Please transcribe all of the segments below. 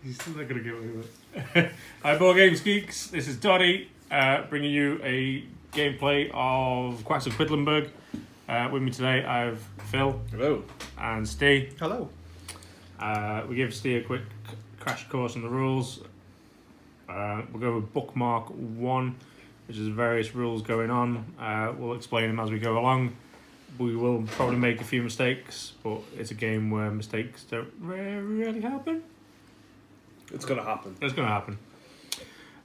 He's still not going to get away with it. Hi, Board Games Geeks. This is Dotty, bringing you a gameplay of Quacks of Quedlinburg. With me today, I have Phil. Hello. And Steve. Hello. We give Steve a quick crash course on the rules. We'll go with bookmark 1, which is various rules going on. We'll explain them as we go along. We will probably make a few mistakes, but it's a game where mistakes don't really happen. It's going to happen. It's going to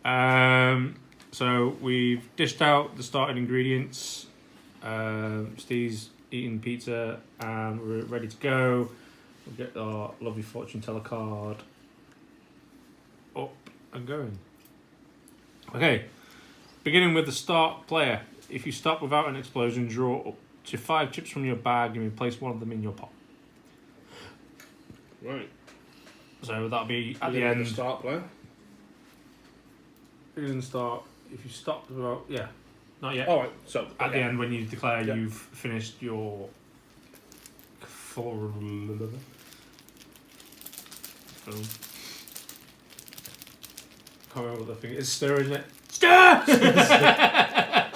happen. So we've dished out the starting ingredients. Steve's eating pizza and we're ready to go. We'll get our lovely fortune teller card up and going. Okay, beginning with the start player. If you stop without an explosion, draw up to 5 chips from your bag and you place one of them in your pot. Right. So that'll be at the The end. start player. Beginning start. If you stop without, not yet. All right. So At the end, when you declare you've finished your full. Can't remember what the thing is. Stir, isn't it? Stir!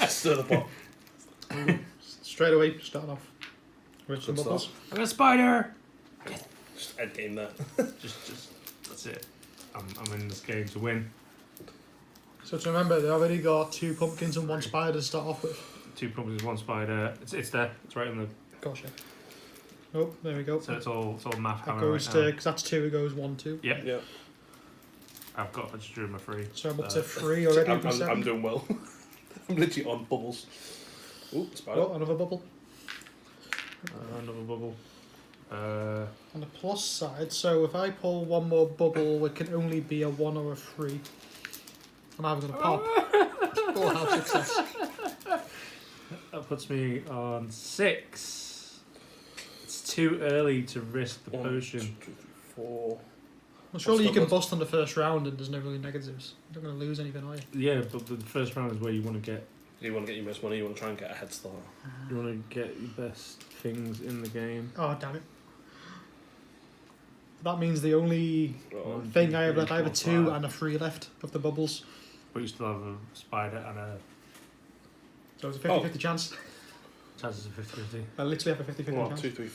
Stir the pot. Straight away, start off with some Good bubbles. start. I'm a spider! Just end game there. Just that's it. I'm in this game to win. So to remember, they already got 2 pumpkins and 1 spider to start off with. 2 pumpkins, 1 spider. It's there. It's right in the. Gosh, yeah. Oh, there we go. So it's all math That hammer goes right to, now. because that's 2, it goes 1, 2. Yeah. Yeah. I just drew my 3. So I'm up to 3 already. I'm, with 7. I'm doing well. I'm literally on bubbles. Ooh, spider. Oh, another bubble. Another bubble. On the plus side, so if I pull 1 more bubble, it can only be a 1 or a 3. I'm either going to pop or have success. That puts me on 6. It's too early to risk the 1, potion. 2, 3, 4. Well, surely you still can good. bust on the first round and there's no really negatives. You're not going to lose anything, are you? Yeah, but the first round is where you want to get. You want to get your most money. You want to try and get a head start. You want to get your best things in the game. Oh, damn it. That means the only Oh, thing I have left, I have a 4, 2 5. and a 3 left of the bubbles. But you still have a spider and a So it's a 50-50 chance. chances of 50-50. I literally have a 50-50 1, chance. 2, 3,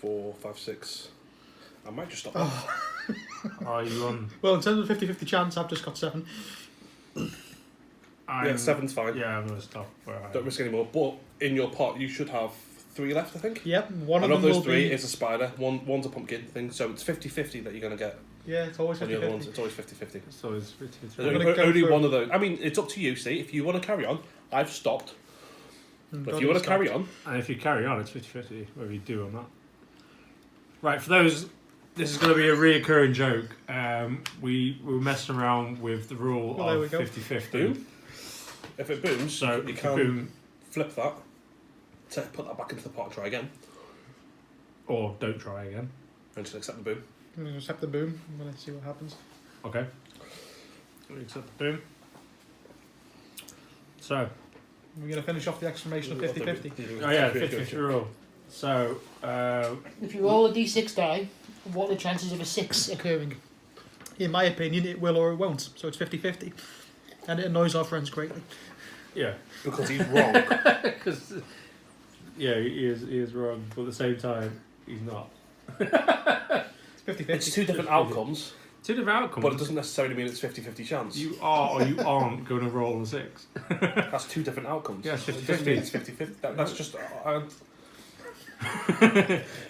4, 5, 6. I might just stop. Oh. Are you on? Well, in terms of 50-50 chance, I've just got 7. Yeah, I'm- 7's fine. Yeah, I'm going to stop where I am. Don't risk any more. But in your pot, you should have 3 left, I think. Yep, one One of of them those will 3 be... is a spider. One's a pumpkin thing. So it's 50-50 that you're going to get. Yeah, it's always On the other ones, 50-50. it's always 50-50. So it's 50-50. There's I'm only, gonna go only for- one of those. I mean, it's up to you, see. If you want to carry on, I've stopped. But if you want to carry on, And if you carry on, it's 50-50, whether you do or not. Right, for those, this is going to be a reoccurring joke. We were messing around with the rule Well, there we of go. 50-50. boom. If it booms, So you if can boom, flip that, put that back into the pot and try again. or don't try again. And just accept the boom. I'm going to accept the boom. I'm going to see what happens. Okay. We accept the boom. So, We're going to finish off the exclamation of 50-50. oh yeah, 50-50 rule. So, If you roll a d6 die, what are the chances of a 6 occurring? In my opinion, it will or it won't. So it's 50-50. And it annoys our friends greatly. yeah. Because he's wrong. Because, yeah, he is wrong, but at the same time, he's not. It's 50-50. It's 2 different outcomes, 2 different outcomes. but it doesn't necessarily mean it's 50-50 chance. You are or you aren't going to roll a 6. That's 2 different outcomes. Yeah, it's It doesn't mean 50-50. it's 50-50. That's just...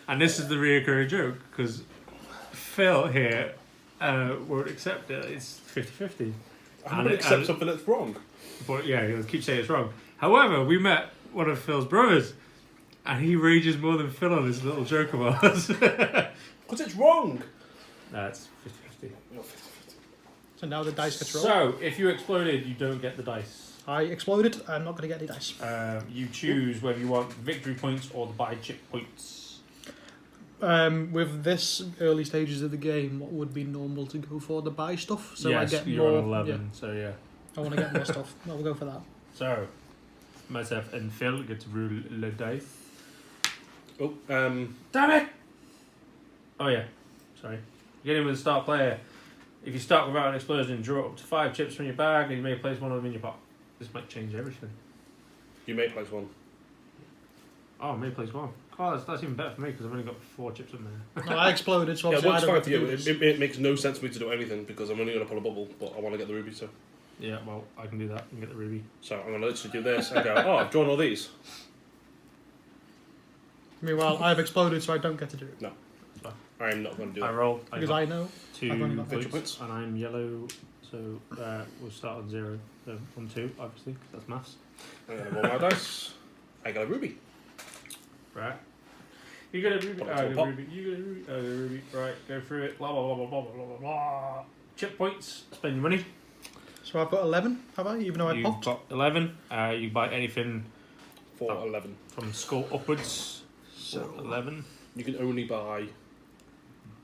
And this is the reoccurring joke, because Phil here won't accept it. It's 50-50. I'm going to accept something that's wrong. But yeah, he'll keep saying it's wrong. However, we met one of Phil's brothers, and he rages more than Phil on this little joke of ours. Because it's wrong. That's 50-50. So now the dice gets rolled. So, if you exploded, you don't get the dice. I exploded. I'm not going to get any dice. You choose whether you want victory points or the buy chip points. With this early stages of the game, what would be normal to go for the buy stuff? So yes, I get you're more. on 11, so yeah. I want to get more stuff. I'll go for that. So, myself and Phil get to roll the dice. Oh, Damn it! Oh yeah, sorry. Beginning with the start player. If you start without an explosion, draw up to 5 chips from your bag and you may place one of them in your pot. This might change everything. You may place one. Oh, I may place one. Oh, that's even better for me because I've only got 4 chips in there. No, I exploded, so Yeah, obviously I works don't fine have for to you. do this. It makes no sense for me to do anything because I'm only going to pull a bubble, but I want to get the ruby, so. Yeah, well, I can do that and get the ruby. So I'm going to literally do this and go, oh, I've drawn all these. Meanwhile, I've exploded, so I don't get to do it. I'm not going to do I it. roll. Because got I know. 2 I've only got votes, points. and I'm yellow, so we'll start on 0. So 1, 2, obviously, 'cause that's maths. I'm going to roll my dice. I got a ruby. Right. You get a ruby. Put it I to a get a pot. ruby. You get a ruby. I get a ruby. Right, go through it. Blah blah blah blah blah blah blah blah. Chip points. Spend your money. So I've got 11, have I? Even though I You've popped? got 11. You buy anything For Oh. 11. from skull upwards. So 11. You can only buy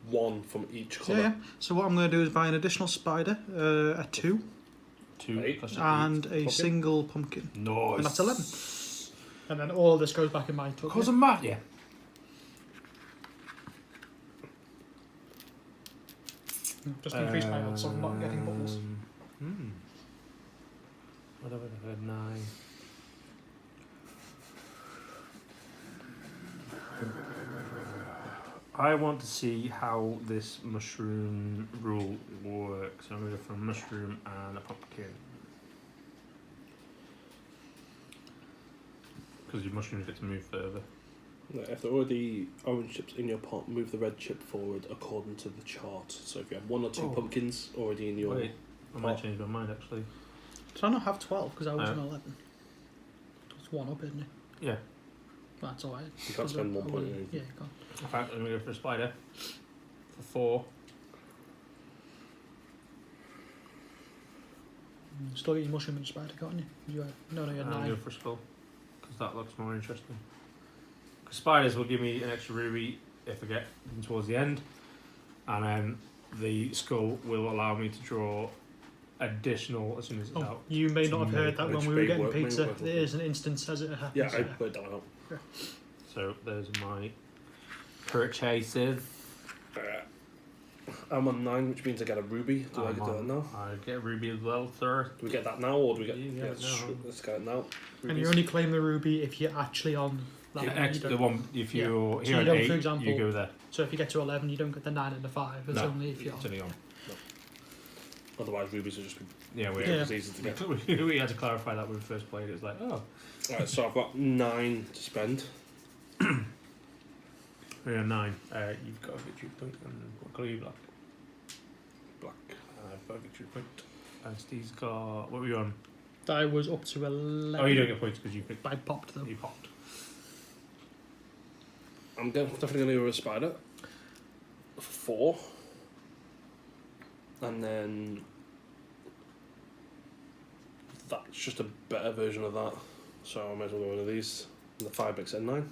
1 from each Yeah, colour. yeah. So what I'm going to do is buy an additional spider, a 2, 2 Eight. plus and a Pumpkin. single pumpkin. Nice. And that's 11. And then all of this goes back in my tub. Cause of math. Yeah. Just increase my odds of not getting bubbles. What have I had? 9. I want to see how this mushroom rule works. I'm going to go for a mushroom and a pumpkin. Because your mushrooms get to move further. No, if there are already orange chips in your pot, move the red chip forward according to the chart. So if you have 1 or 2 Oh. pumpkins already in your... Wait, I might pot. change my mind actually. So I not have 12 because I was Oh. an 11. It's 1 up, isn't it? Yeah. That's alright. You can't spend 1 point. Yeah, you can't. In fact, I'm going to go for a spider. For 4. Still get your mushroom and spider, can't you? You had, no, you had And 9. go for a skull. Because that looks more interesting. Because spiders will give me an extra ruby if I get them towards the end. And then the skull will allow me to draw additional as soon as it's Oh, out. you may not have heard that Which when we may were getting work, may pizza. work. There is an instance as it happens. Yeah, I put that out. So those are my purchases. I'm on 9, which means I get a ruby. Do I I'm get that on- now? I get a ruby as well, sir. Do we get that now, or do we get... You get it let's, now. let's get it now. And you only claim the ruby if you're actually on that The, one. X, You the don't- one, if Yeah. you're So here you at don't, 8, for example- you go there. So if you get to 11, you don't get the 9 and the 5. It's No, only if you're it's on. only on. Otherwise, rubies will just be... Yeah, we, Yeah. It's easy to get. we had to clarify that when we first played. It was like, oh, Right, so I've got 9 to spend. we're on 9. You've got a victory point, and what colour are you black? Black. I've got a victory point. And Steve's got. What were you on? I was up to 11. Oh, you don't get points because you picked. I popped them. You popped. I'm definitely going to go with a spider. 4. And then... That's just a better version of that. So I might as well go one of these. And the 5 makes it a 9.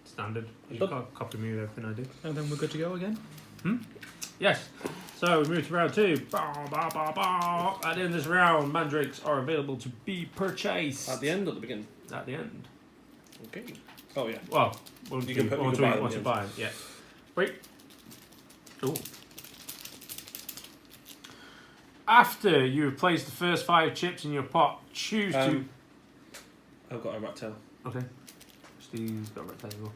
Standard. You Done. can't copy me with everything I do. And then we're good to go again. Yes. So we move to round 2. Bow, bow, bow, bow. At the end of this round, mandrakes are available to be purchased. At the end or the beginning? At the end. Okay. Oh, yeah. Well, once You you, can put- you once can we- buy them once at you the buy them, yeah. Wait. Ooh. After you have placed the first 5 chips in your pot, choose to. I've got a rat tail. Okay. Steve's got a rectangle.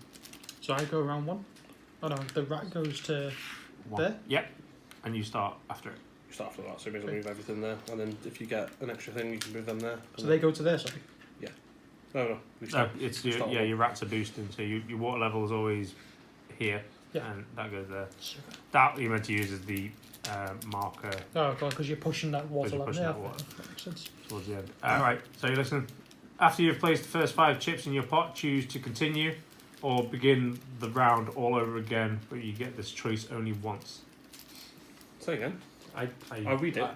So I go around 1. Oh no, the rat goes to 1. there. Yep. And you start after it. You start after that, so you may as well move everything there. And then if you get an extra thing, you can move them there. So they go to there, sorry. No. We No, start. it's your, start yeah, one. your rats are boosting, so your water level is always here, Yeah. and that goes there. That you're meant to use as the marker Oh god, because you're pushing that water you're level. pushing Yeah, that water. that makes sense. towards the end. Right, so you listen. After you've placed the first 5 chips in your pot, choose to continue or begin the round all over again, but you get this choice only once. Say again. I'll read it.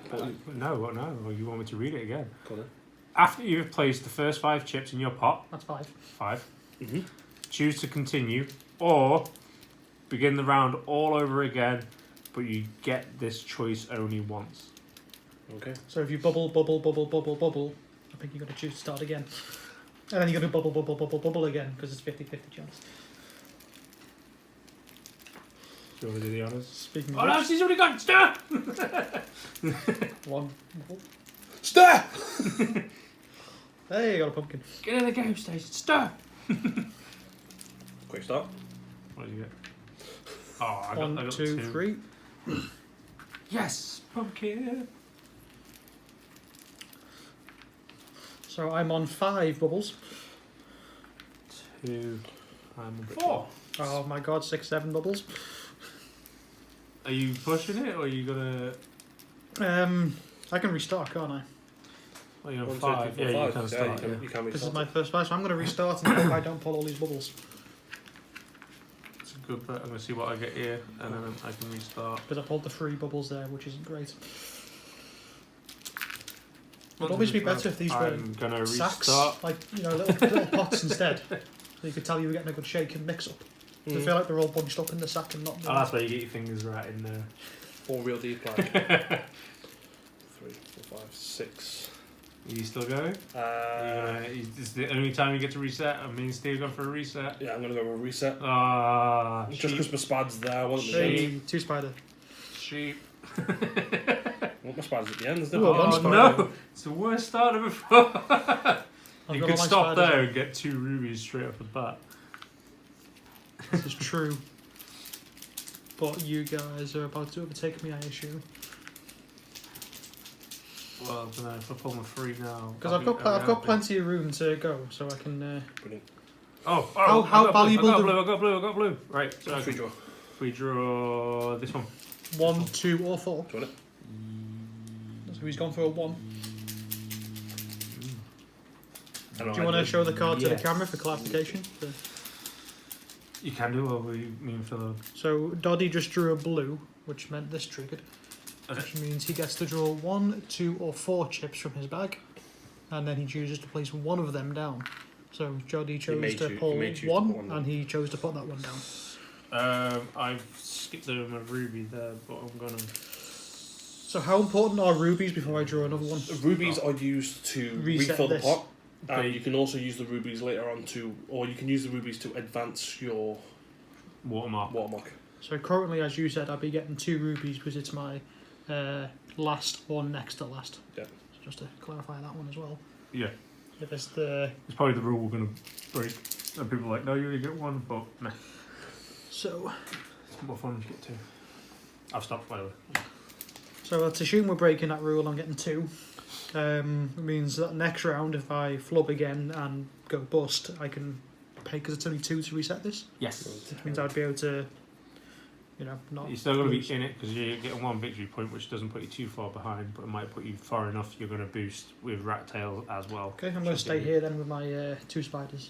No, you want me to read it again. Go on then. After you've placed the first 5 chips in your pot, That's 5. 5, Mm-hmm. choose to continue or begin the round all over again, but you get this choice only once. Okay. So if you bubble, I think you got to choose to start again. And then you got to bubble again because it's 50-50 chance. Do you want to do the honours? Speaking Oh of no, which, she's already gone! Stir! one bubble. Stir! Hey, got a pumpkin. Get in the game station, stir! Quick start. What did you get? Oh, I got One, two, three. Yes! Pumpkin! So I'm on 5 bubbles. 2. I'm on 4. Oh my god, 6, 7 bubbles. Are you pushing it or are you gonna. I can restart, can't I? Well, you're on 1, 2, 5. 3, 4, Yeah, you 5. can Yeah, start. you can This is restart. my first 5, so I'm going to restart and hope I don't pull all these bubbles. It's a good bet. I'm gonna see what I get here and then I can restart. Because I pulled the 3 bubbles there, which isn't great. It would always be better if these were I'm gonna sacks, restart. like, you know, little pots instead. So you could tell you were getting a good shake and mix up. I feel like they're all bunched up in the sack and not. Oh, that's where you get your fingers right in there. 4 real deep, like 3, 4, 5, 6. Are you still going? It's the only time you get to reset. I mean, Steve going for a reset. Yeah, I'm gonna go with a reset. Ah, Just because my spad's there, I want them Hey, 2 spider. sheep. I want my spads at the end, isn't it? Ooh, one Oh spider. no! It's the worst start ever before. I've You got could all my stop spiders. there and get 2 rubies straight off the bat. This is true. But you guys are about to overtake me, I assume. Well, I don't know if I pull my 3 now. Because I've got plenty of room to go, so I can. Brilliant. Oh, How I got valuable blue, I got blue. Right, so Free draw. we draw this one. 1, 2, or 4. Do you want it? So he's gone for a 1. I Do you want to show the card to the Yes. camera for clarification? You can do what we mean for the. So Doddy just drew a blue, which meant this triggered. Okay. Which means he gets to draw 1, 2, or 4 chips from his bag, and then he chooses to place one of them down. So Doddy chose to pull may choose to one, put one down. and he chose to put that one down. I've skipped over my ruby there, but I'm gonna. So how important are rubies before I draw another one? Rubies are used to Reset refill this. the pot. Okay. And you can also use the rubies later on to, or you can use the rubies to advance your Watermark. watermark. So currently, as you said, I'll be getting 2 rubies because it's my last or next to last. Yeah. So just to clarify that one as well. Yeah, If it's the it's probably the rule we're gonna break. And people are like, no, you only get 1, but nah, so it's more fun when you get 2. I've stopped by the way. so let's assume we're breaking that rule. I'm getting 2. It means that next round, if I flub again and go bust, I can pay because it's only 2 to reset this. Yes. Which means I'd be able to, you know, not. You're still going to lose. be in it because you're getting 1 victory point, which doesn't put you too far behind, but it might put you far enough. You're going to boost with Rat Tail as well. Okay, I'm going to stay here then with my 2 spiders.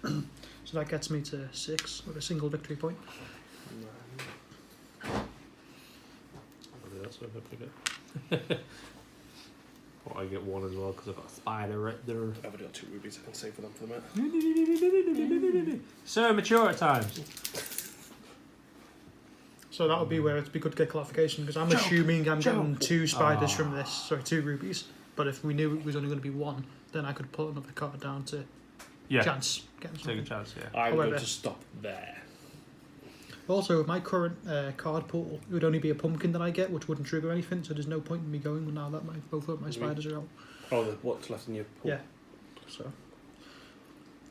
So that gets me to 6 with a single victory point. I'll do that so I pick it. But I get 1 as well because I've got a spider right there. I've already got 2 rubies, I can save for them for the minute. So mature at times. So that would be where it'd be good to get clarification because I'm assuming I'm getting 2 spiders from this, sorry, 2 rubies. But if we knew it was only going to be 1, then I could put another card down to Yeah, chance getting take a something. chance, yeah. I'm However- going to stop there. Also, with my current card pool, it would only be a pumpkin that I get, which wouldn't trigger anything. So there's no point in me going now that both of my spiders are out. Oh, what's left in your pool? Yeah.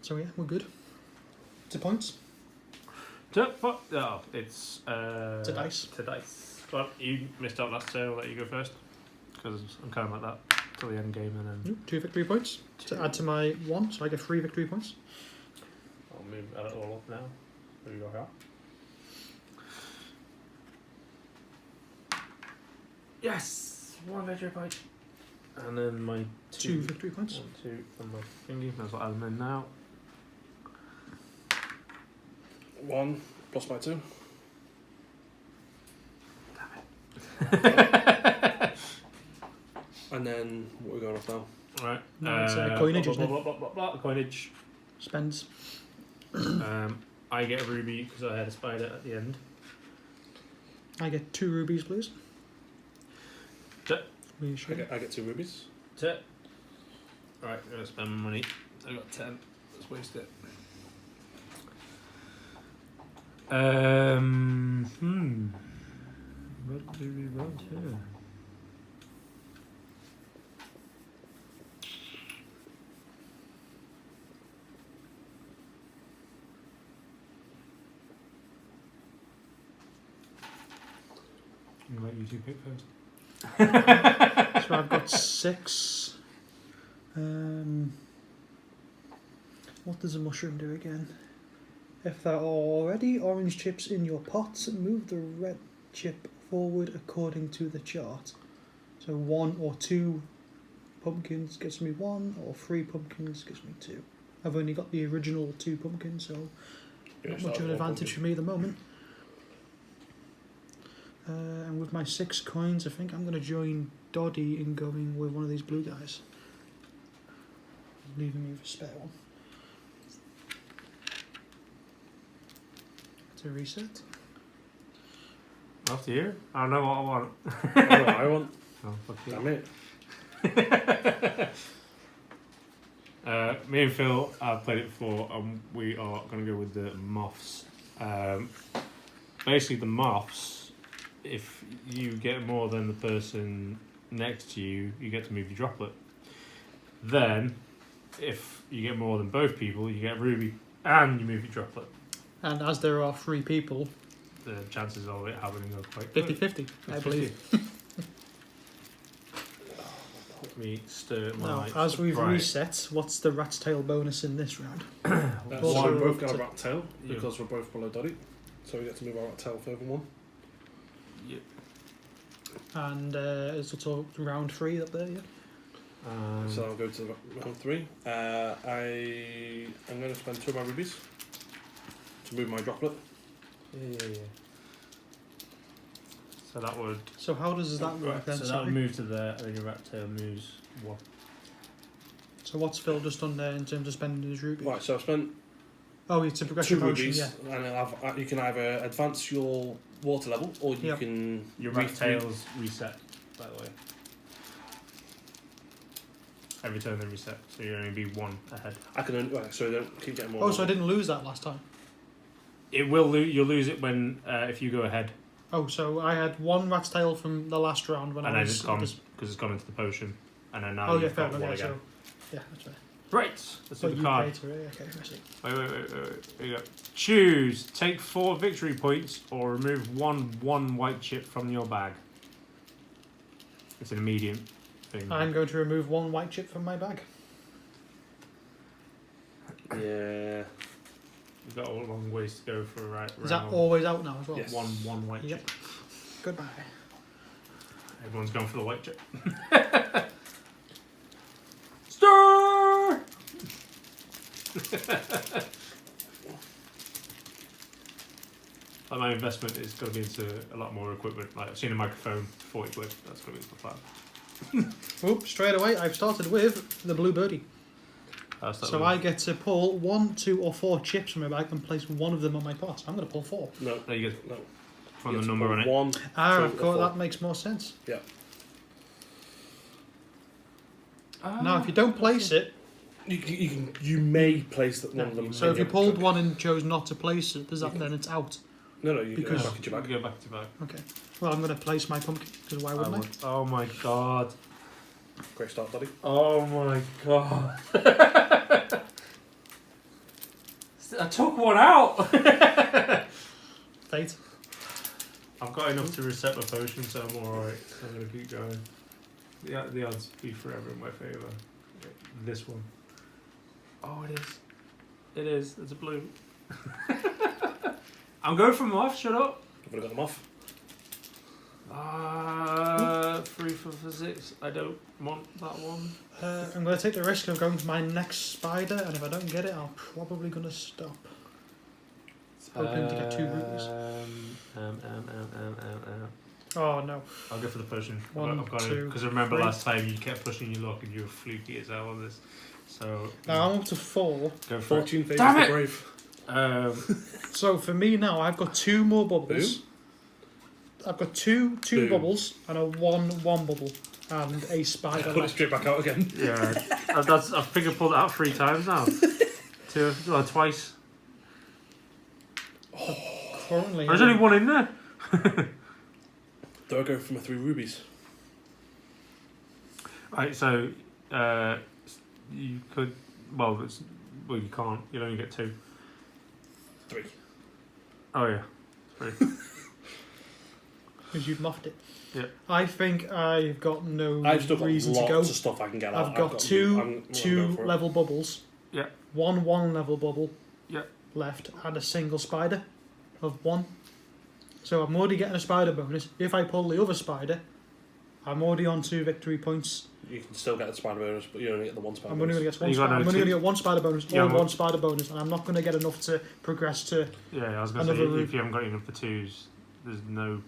So yeah, we're good. 2 points. Oh, it's To dice. To dice. Well, you missed out last turn. I'll let you go first because I'm kind of like that till the end game, and then 2 victory points to add to my 1, so I get 3 victory points. I'll move that all up now. There you go. Here. Yes, 1 victory point, and then my 2 victory points. 1, 2 on my thingy. That's what I'm in now. 1 plus my 2. And then what are we going off now? Right. No, it's coinage, blah, isn't it? blah, blah, blah, blah, blah, coinage. Spends. I get a ruby because I had a spider at the end. I get 2 rubies, please. Tip. I get 2 rubies. Right, I'm going to spend my money. I got 10. Let's waste it. I'm gonna let you two pick first. So I've got 6. What does a mushroom do again? If there are already orange chips in your pot, move the red chip forward according to the chart. So 1 or 2 pumpkins gives me 1, or 3 pumpkins gives me 2. I've only got the original 2 pumpkins, so not much of an advantage for me at the moment. And with my 6 coins, I think I'm going to join Doddy in going with one of these blue guys. Leaving me with a spare one. To reset. After you? I don't know what I want. I know what I want. Oh, fuck you. Damn it. Me and Phil have played it before, and we are going to go with the moths. Basically, the moths, if you get more than the person next to you, you get to move your droplet. Then, if you get more than both people, you get a ruby, and you move your droplet. And as there are 3 people, The chances of it happening are quite good. 50-50, I believe. Let me stir Now, my... as we've Right. reset, what's the rat's tail bonus in this round? So Also we're both up going to to- rat tail because we're both below Doddy. So we get to move our rat tail further 1. Yep. And is it all round 3 up there, yeah? So I'll go to round 3. I'm going to spend 2 of my rubies to move my droplet. Yeah. So that would... So how does that work Right, then? so that Sorry. would move to there, and then your rat tail moves 1. So what's Phil just done there in terms of spending his ruby? Right, so I've spent Oh, it's a 2 progression potion, rubies, yeah. and you can either advance your water level or you Yep. can. Your rat tails reset, by the way. Every turn they reset, so you'll only be 1 ahead. I can only. Right, so they don't keep getting more. Oh, so I didn't lose that last time. It will you'll lose it when if you go ahead, Oh, so I had 1 rat's tail from the last round when and I then was... it's gone because it's gone into the potion, and then now Oh, yeah, you've fair got enough, 1 yeah, again. so... Yeah, that's right. Right, let's do But the you card. paid for it, okay, I see. Wait. Here you go. Choose. Take 4 victory points or remove one white chip from your bag. It's an immediate thing. I'm going to remove 1 white chip from my bag. Yeah. We've got a long ways to go for a right Is that round. always out now as well? Yes. One white Yep. chip. Goodbye. Everyone's going for the white chip. Stir! Like my investment is going to be into a lot more equipment. Like I've seen a microphone, 40 quid. That's going to be the plan. Oop, straight away, I've started with the blue birdie. So I get to pull 1, 2 or 4 chips from my bag and place one of them on my pot. I'm going to pull 4. No. There you go. No. From You the have to number pull on it. 1. Ah, 2 of or course, 4. that makes more sense. Yeah. Now, if you don't place it, You may place that one of them. so if you pulled one and chose not to place it, does that then it's out? No, you because- go back into your bag. Go back to back. Okay. Well, I'm going to place my pumpkin, because why wouldn't I? Oh my god. Great start, Daddy. Oh my god. I took one out. Fate. I've got enough to reset my potion, so I'm alright. So I'm going to keep going. The odds be forever in my favour. This one. Oh, it is. It is. It's a blue. I'm going for moth. Shut up. I've already got them off. 3 for physics. I don't want that one. I'm going to take the risk of going for my next spider, and if I don't get it, I'm probably going to stop. Hoping to get 2 rupees. Oh no. I'll go for the potion. One, I've got two, because I remember 3. last time you kept pushing your luck and you were fluky as hell on this. So Now I'm up to 4. go for it. Fortune favours Damn the it! brave. So for me now, I've got 2 more bubbles. I've got two Boom. bubbles and a one bubble and a spider Put it left. straight back out again. Yeah, I think I pulled it out 3 times now. Twice. Currently, There's only 1 in there. Do I go for my 3 rubies? Right, so you could. Well, you can't. You'll only get 2. 3. Oh yeah, 3. because you've moffed it. Yeah. I think I've got no I've still got reason lots to go. of stuff I can get out. I've got two level bubbles. Yeah. One level bubble. Yeah. Left and a single spider of 1. So I'm already getting a spider bonus. If I pull the other spider, I'm already on 2 victory points. You can still get the spider bonus, but you only get the 1 spider I'm bonus. only going to get one. You got I'm no only going to two- get 1 spider bonus Yeah, or but- 1 spider bonus, and I'm not going to get enough to progress to. Yeah, I was going to say, Another if you haven't got enough for 2s, there's no...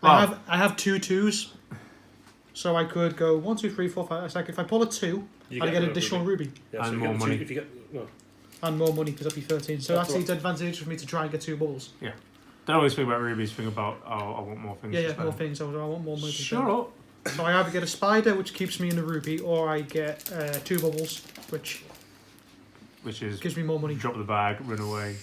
I have 2 2s, so I could go 1, 2, 3, 4, 5. It's like if I pull a 2, You I get a additional ruby. Yeah, so And you more get the money. If you get no. And more money because that'd be 13. So That's that's the advantage for me to try and get 2 bubbles. Don't always think about rubies, think about, I want more things to Yeah, spend. more things. So I want more money to spend. Shut up. So I either get a spider, which keeps me in the ruby, or I get 2 bubbles, which Which is, gives me more money. drop the bag, run away.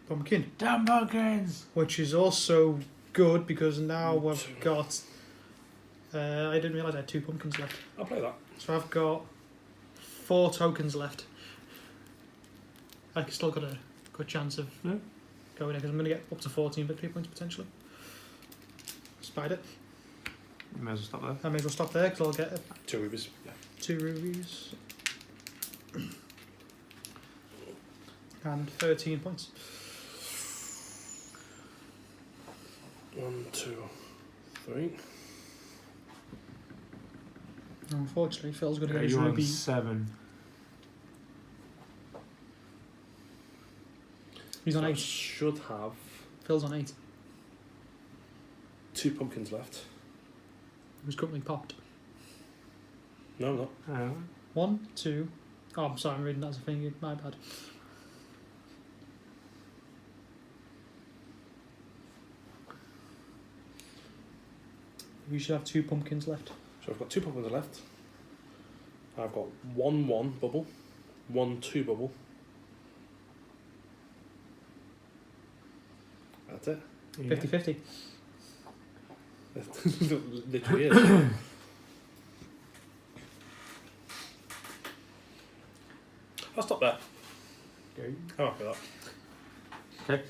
Pumpkin, Damn pumpkins! which is also good because now I've got. I didn't realise I had 2 pumpkins left. I'll play that. So I've got 4 tokens left. I've still got a good chance of Yeah. going there because I'm going to get up to 14 victory points potentially. Spider. You may as well stop there. I may as well stop there because I'll get 2 rubies. Yeah. 2 rubies. And 13 points. 1, 2, 3. Unfortunately, Phil's going to get his You're on ruby. 7. He's on So I 8. should have Phil's on 8. 2 pumpkins left. Who's currently popped. No, not. 1, 2. Oh, I'm sorry, I'm reading that as a thing. My bad. We should have 2 pumpkins left. So I've got 2 pumpkins left. I've got 1 bubble, 1 2 bubble. That's it. 50-50. Literally is. I'll stop there. I'm happy with that.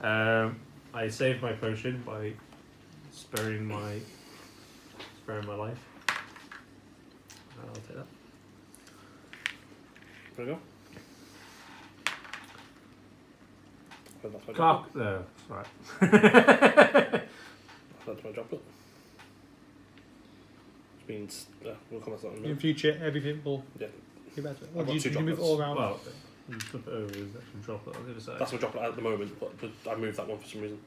Okay. I saved my potion by sparing my life. I'll take that. There we go. Oh, that's my Cock. droplet. No, sorry. That's my droplet. Which means, we'll come to that in a In minute. future, everything will Yeah. be better. I've Well, got you 2 move it droplets. all around. Well, you flip it over, there's actually a droplet on the other side. That's my droplet at the moment, but I moved that one for some reason.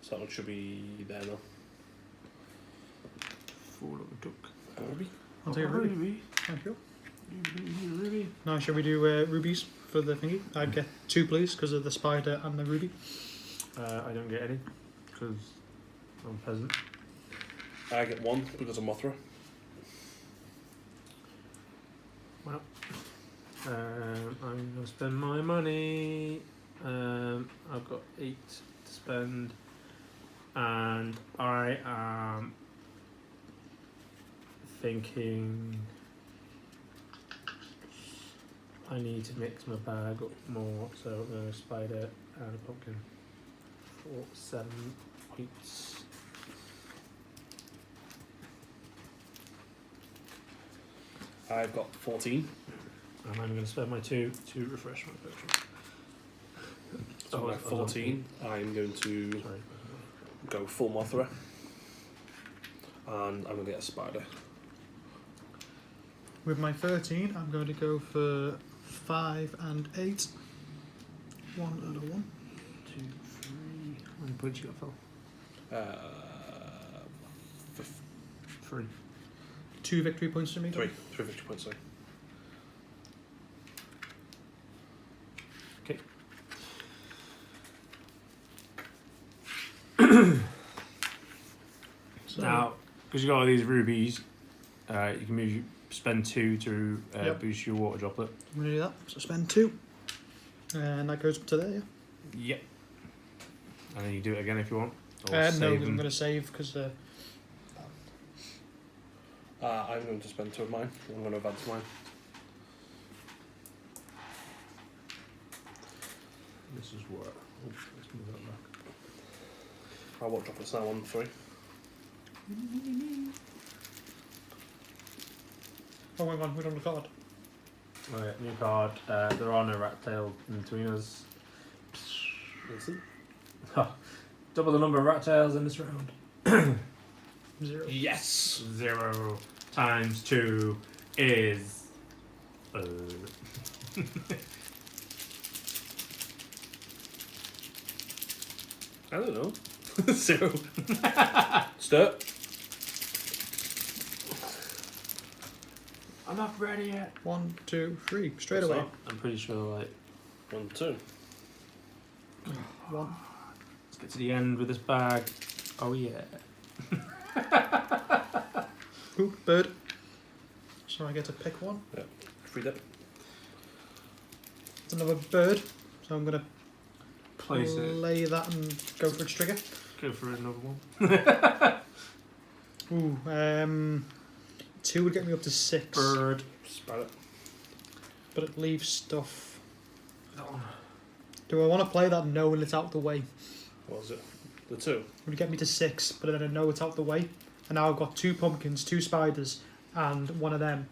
So that one should be there now. Fool of a duck. Ruby? I'll take a ruby. Thank you. Ruby. Now, shall we do rubies for the thingy? I'd get 2, please, because of the spider and the ruby. I don't get any because I'm peasant. I get 1 because of Mothra. Well, I'm going to spend my money. I've got 8 to spend, and I am thinking I need to mix my bag up more. So I'm going to spider and a pumpkin for 7 points. I've got 14. And I'm going to spend my 2 to refresh my potion. So Oh, my I was on 14, I'm going to Sorry. go full Mothra. And I'm going to get a spider. With my 13, I'm going to go for 5 and 8. 1 and a 1. 2, 3. How many points you got, Phil? 3. 2 victory points to me. 3 victory points, sorry. Okay. So, Now, because you got all these rubies, you can spend 2 to Yep. boost your water droplet. I'm going to do that. So spend 2. And that goes up to there, yeah? Yep. And then you do it again if you want. Or No, save because I'm them. going to save because I'm going to spend 2 of mine. I'm going to advance mine. This is what. Oh, let's move that back. I won't drop us now on 3. Oh, hang on, we're on the card. Right, new card. There are no rat tails in between us. Listen. Double the number of rat tails in this round. 0. Yes! 0 times 2 is. I don't know. 0. Stir. I'm not ready yet. 1, 2, 3. Straight What's away. that? I'm pretty sure, like, 1, 2. 1. let's get to the end with this bag. Oh, yeah. Ooh, bird. So I get to pick one. Free dip. It's another bird. So I'm going to Place it. lay that and go for its trigger. Go for another one. Ooh, 2 would get me up to 6. Bird. Spread it. But it leaves stuff. That one. Do I want to play that knowing it's out the way? What was it? The 2. Would get me to 6, but then I know it's out the way. And now I've got 2 pumpkins, 2 spiders, and one of them.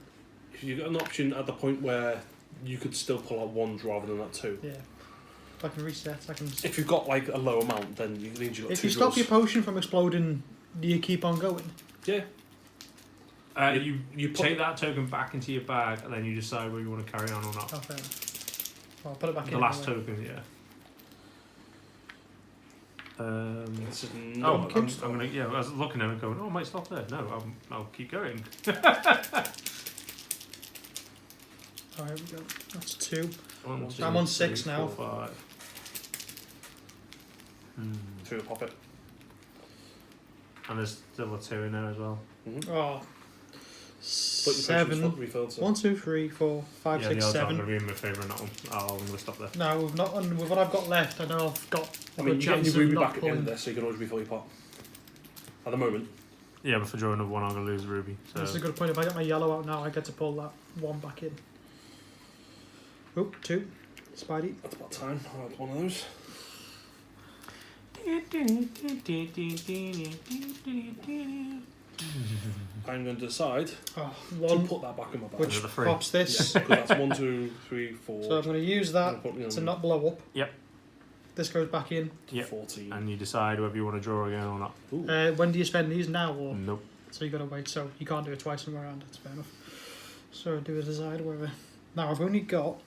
You got an option at the point where you could still pull out 1s rather than that 2. Yeah. I can reset. I can. If you've got like a low amount, then you means you've got If 2 you stop draws. your potion from exploding, do you keep on going? Yeah. You put take that token back into your bag, and then you decide whether you want to carry on or not. Oh, fair enough. Well, I'll put it back in. The last anyway. token, yeah. This is Oh, not I'm gonna. Yeah, I was looking at it, going, "Oh, I might stop there." No, I'll keep going. Oh, here we go. That's 2. One, two, I'm on three, 6 now. 4, 5. through the pocket. And there's still a 2 in there as well. Mm-hmm. Oh. But your potion's 7. refilled, so. 1, 2, 3, 4, 5, Yeah, 6, the odds are 7. going to be in my favour in that one. I'm going to stop there. No, with not with what I've got left, I know I've got I a mean, good you get chance your of ruby not back at the end pulling. of this, so you can always refill your pot. At the moment. Yeah, but for drawing another one, I'm going to lose a ruby. So. That's a good point. If I get my yellow out now, I get to pull that 1 back in. Oh, 2. Spidey. That's about time. I'll have one of those. I'm going to decide Oh, to 1. put that back in my bag. Which Under the three. pops this. Yeah, 'cause that's 1, 2, 3, 4. So I'm going to use that to not blow up. Yep. This goes back in. Yep. 14. And you decide whether you want to draw again or not. Ooh. When do you spend these now? Or Nope. so you got to wait. So you can't do it twice in a round. That's fair enough. So do a decide whether. Now I've only got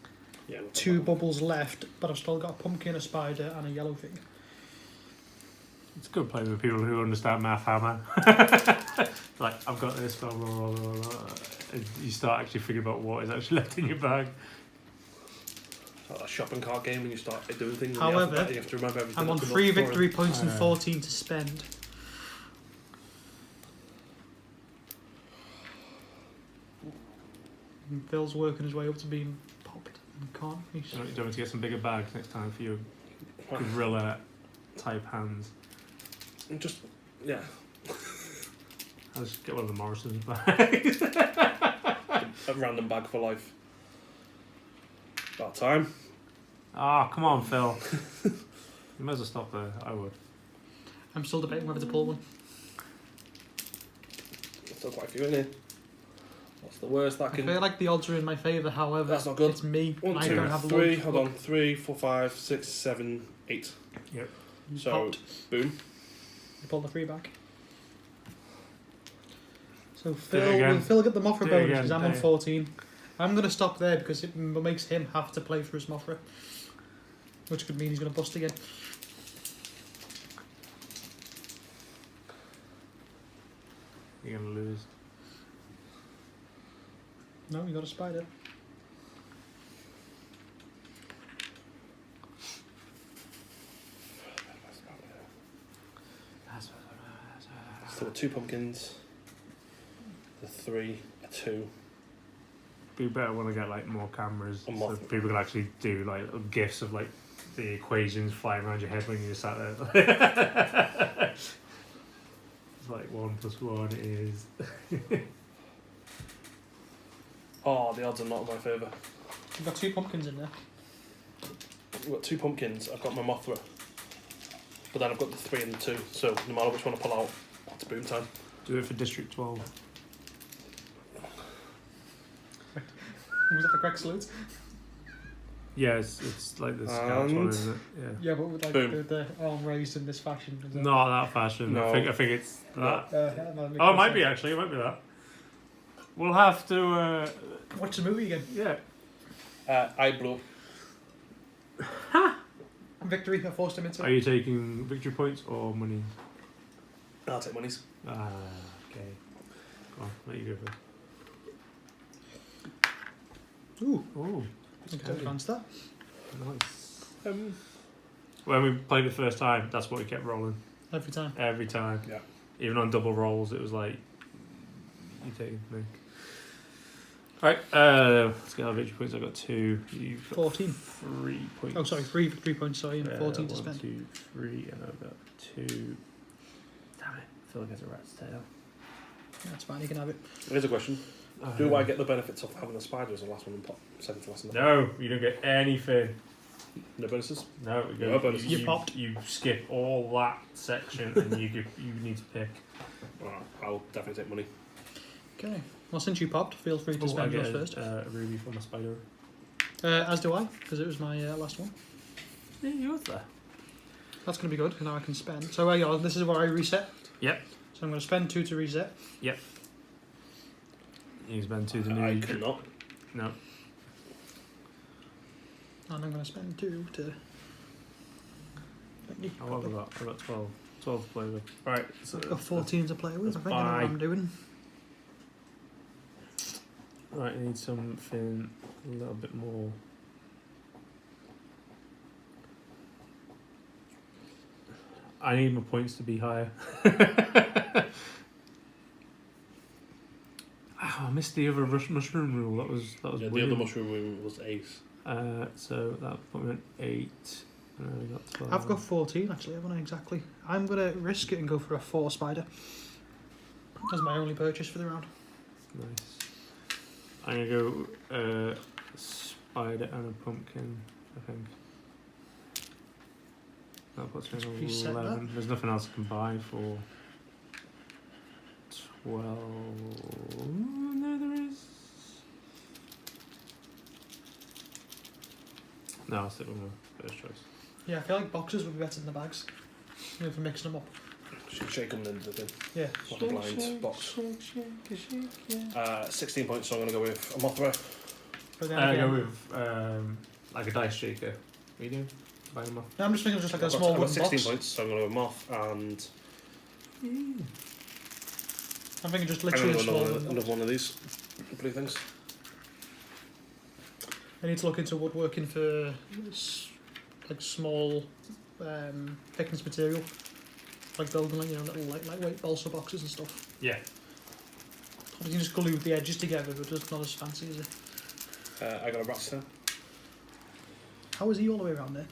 Yeah, we'll put 2 that bubbles left, but I've still got a pumpkin, a spider, and a yellow thing. It's good playing with people who understand math, hammer. Like, I've got this, blah, blah, blah, blah, blah. And you start actually thinking about what is actually left in your bag. It's like a shopping cart game when you start doing things. However, you have to remember everything. I'm on that's 3 been up victory points and Alright. 14 to spend. And Phil's working his way up to being popped and can't. He's You don't want to get some bigger bags next time for your for. gorilla type hands. Just, yeah. I'll just get one of the Morrison's bags. A random bag for life. About time. Ah, come on, Phil. You might as well stop there. I would. I'm still debating whether to pull one. There's still quite a few in here. What's the worst that I can... feel like the odds are in my favour, however, That's not good. it's me. 1, and I 2, don't have 3, loads. hold on. 3, 4, 5, 6, 7, 8. Yep. You So, popped. boom. You pull the 3 back. So it Phil again. will Phil get the Mothra Do it bonus again, because I'm on Dave. 14. I'm going to stop there because it makes him have to play for his Mothra. Which could mean he's going to bust again. You're going to lose. No, you got a spider. Still 2 pumpkins. The 3, a 2. Be better when I get like more cameras, A so moth. people can actually do like gifs of like the equations flying around your head when you're sat there. It's like 1 + 1 is. Oh, the odds are not in my favour. You've got 2 pumpkins in there. I've got 2 pumpkins. I've got my Mothra. But then I've got the 3 and the 2. So no matter which one I pull out, it's boom time. Do it for District 12. Was that the correct salute? Yeah, it's like the Scouts one, And- isn't it? Yeah. Yeah, but with like Boom. the arm raised in this fashion. Is that- Not that fashion. No. I think it's that. Yeah, no, Oh, it might be actually. It might be that. We'll have to. Watch the movie again. Yeah. I blow. Victory, I forced him into Are it. you taking victory points or money? I'll take monies. Ah, okay. Go on, let you go first. Ooh, Oh, I can advance that. nice. Um, When we played it the first time, that's what we kept rolling. Every time. Every time. Yeah. Even on double rolls, it was like, you take me. Alright, let's get our victory points. I've got 2. You've got 14. 3 points. Oh, sorry, 3 victory points, sorry, and 14 to 1, spend. 2, 3, and I've got 2. Damn it, I feel like it's a rat's tail. That's fine, you can have it. here's a question. Do I get the benefits of having the spider as the last one and pop 7th lesson? No, you don't get anything. No bonuses? No, No bonuses. You popped. You skip all that section and you need to pick. Alright, I'll definitely take money. Okay. Well, since you popped, feel free to I spend get yours first. a ruby for my spider. As do I, because it was my last one. Yeah, yours there. That's going to be good, now I can spend. So this is where I reset. Yep. So I'm going to spend 2 to reset. You spend 2 to I new. cannot. No. And I'm going to spend 2 to... Oh, what have I got? I've got 12. 12 to play with. Right, so I've got 14 to play with, I think I know Bye. what I'm doing. Right, I need something a little bit more. I need my points to be higher. I missed the other mushroom rule. That was Yeah, the weird. other mushroom room was ace. So that put me on 8. And I got 12. I've got 14 actually, haven't I, exactly? I'm going to risk it and go for a 4 spider. That's my only purchase for the round. Nice. I'm gonna go spider and a pumpkin, I think. That puts me on Reset 11. There's nothing else I can buy for 12. No, there is. No, I'll stick with my first choice. Yeah, I feel like boxes would be better than the bags. You know, for mixing them up. Shake them into the thing. Yeah. Like a blind box. Yeah. 16 points, so I'm going to go with a Mothra. But then I again, go with like a dice shaker. What are you doing? Buy them off. no, I'm just thinking of just like a I've got- small I've got wooden 16 box. points, so I'm going to go Moth and I'm thinking just I'm literally a going to small go wooden box. another one of these blue things. I need to look into woodworking for like small thickness material, like building like little lightweight balsa boxes and stuff. Yeah. You can just glue the edges together, but it's not as fancy as it. I got a rat's tail. How is he all the way around there?